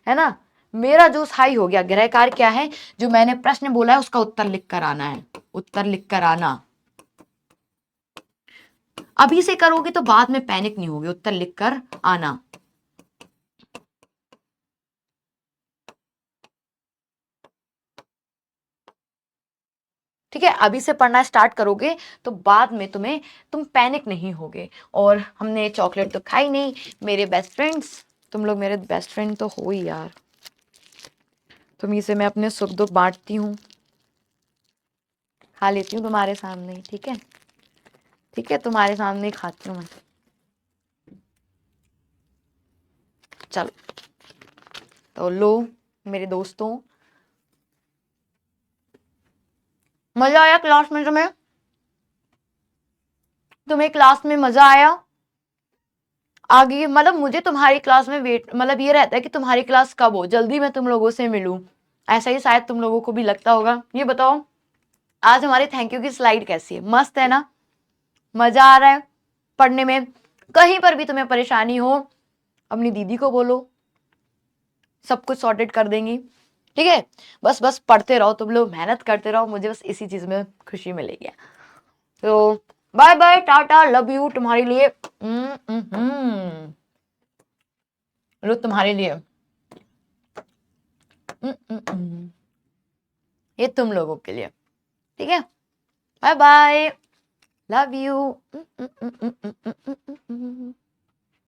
है ना, मेरा जोश हाई हो गया। गृह कार्य क्या है? जो मैंने प्रश्न बोला है उसका उत्तर लिख कर आना है, उत्तर लिख कर आना। अभी से करोगे तो बाद में पैनिक नहीं होगे, उत्तर लिख कर आना। ठीक है, अभी से पढ़ना स्टार्ट करोगे तो बाद में तुम पैनिक नहीं होगे। और हमने चॉकलेट तो खाई नहीं, मेरे बेस्ट फ्रेंड्स, तुम लोग मेरे बेस्ट फ्रेंड तो हो ही यार, तुम्ही से मैं अपने सुख दुख बांटती हूँ, खा लेती हूँ तुम्हारे सामने, ठीक है, ठीक है, तुम्हारे सामने ही खाती हूँ मैं। चलो तो लो मेरे दोस्तों, मजा आया क्लास में? तुम्हें क्लास में मजा आया? आगे मतलब मुझे तुम्हारी क्लास में वेट, मतलब ये रहता है कि तुम्हारी क्लास कब हो, जल्दी मैं तुम लोगों से मिलूं, ऐसा ही शायद तुम लोगों को भी लगता होगा। ये बताओ आज हमारे थैंक यू की स्लाइड कैसी है? मस्त है ना? मजा आ रहा है पढ़ने में? कहीं पर भी तुम्हें परेशानी हो अपनी दीदी को बोलो, सब कुछ सॉर्टेड कर देंगी, ठीक है। बस बस पढ़ते रहो तुम लोग, मेहनत करते रहो, मुझे बस इसी चीज में खुशी मिलेगी। तो bye bye, tata, love you, तुम्हारे लिए लो तुम्हारे लिए ये तुम लोगों के लिए, ठीक है। Bye bye, love you.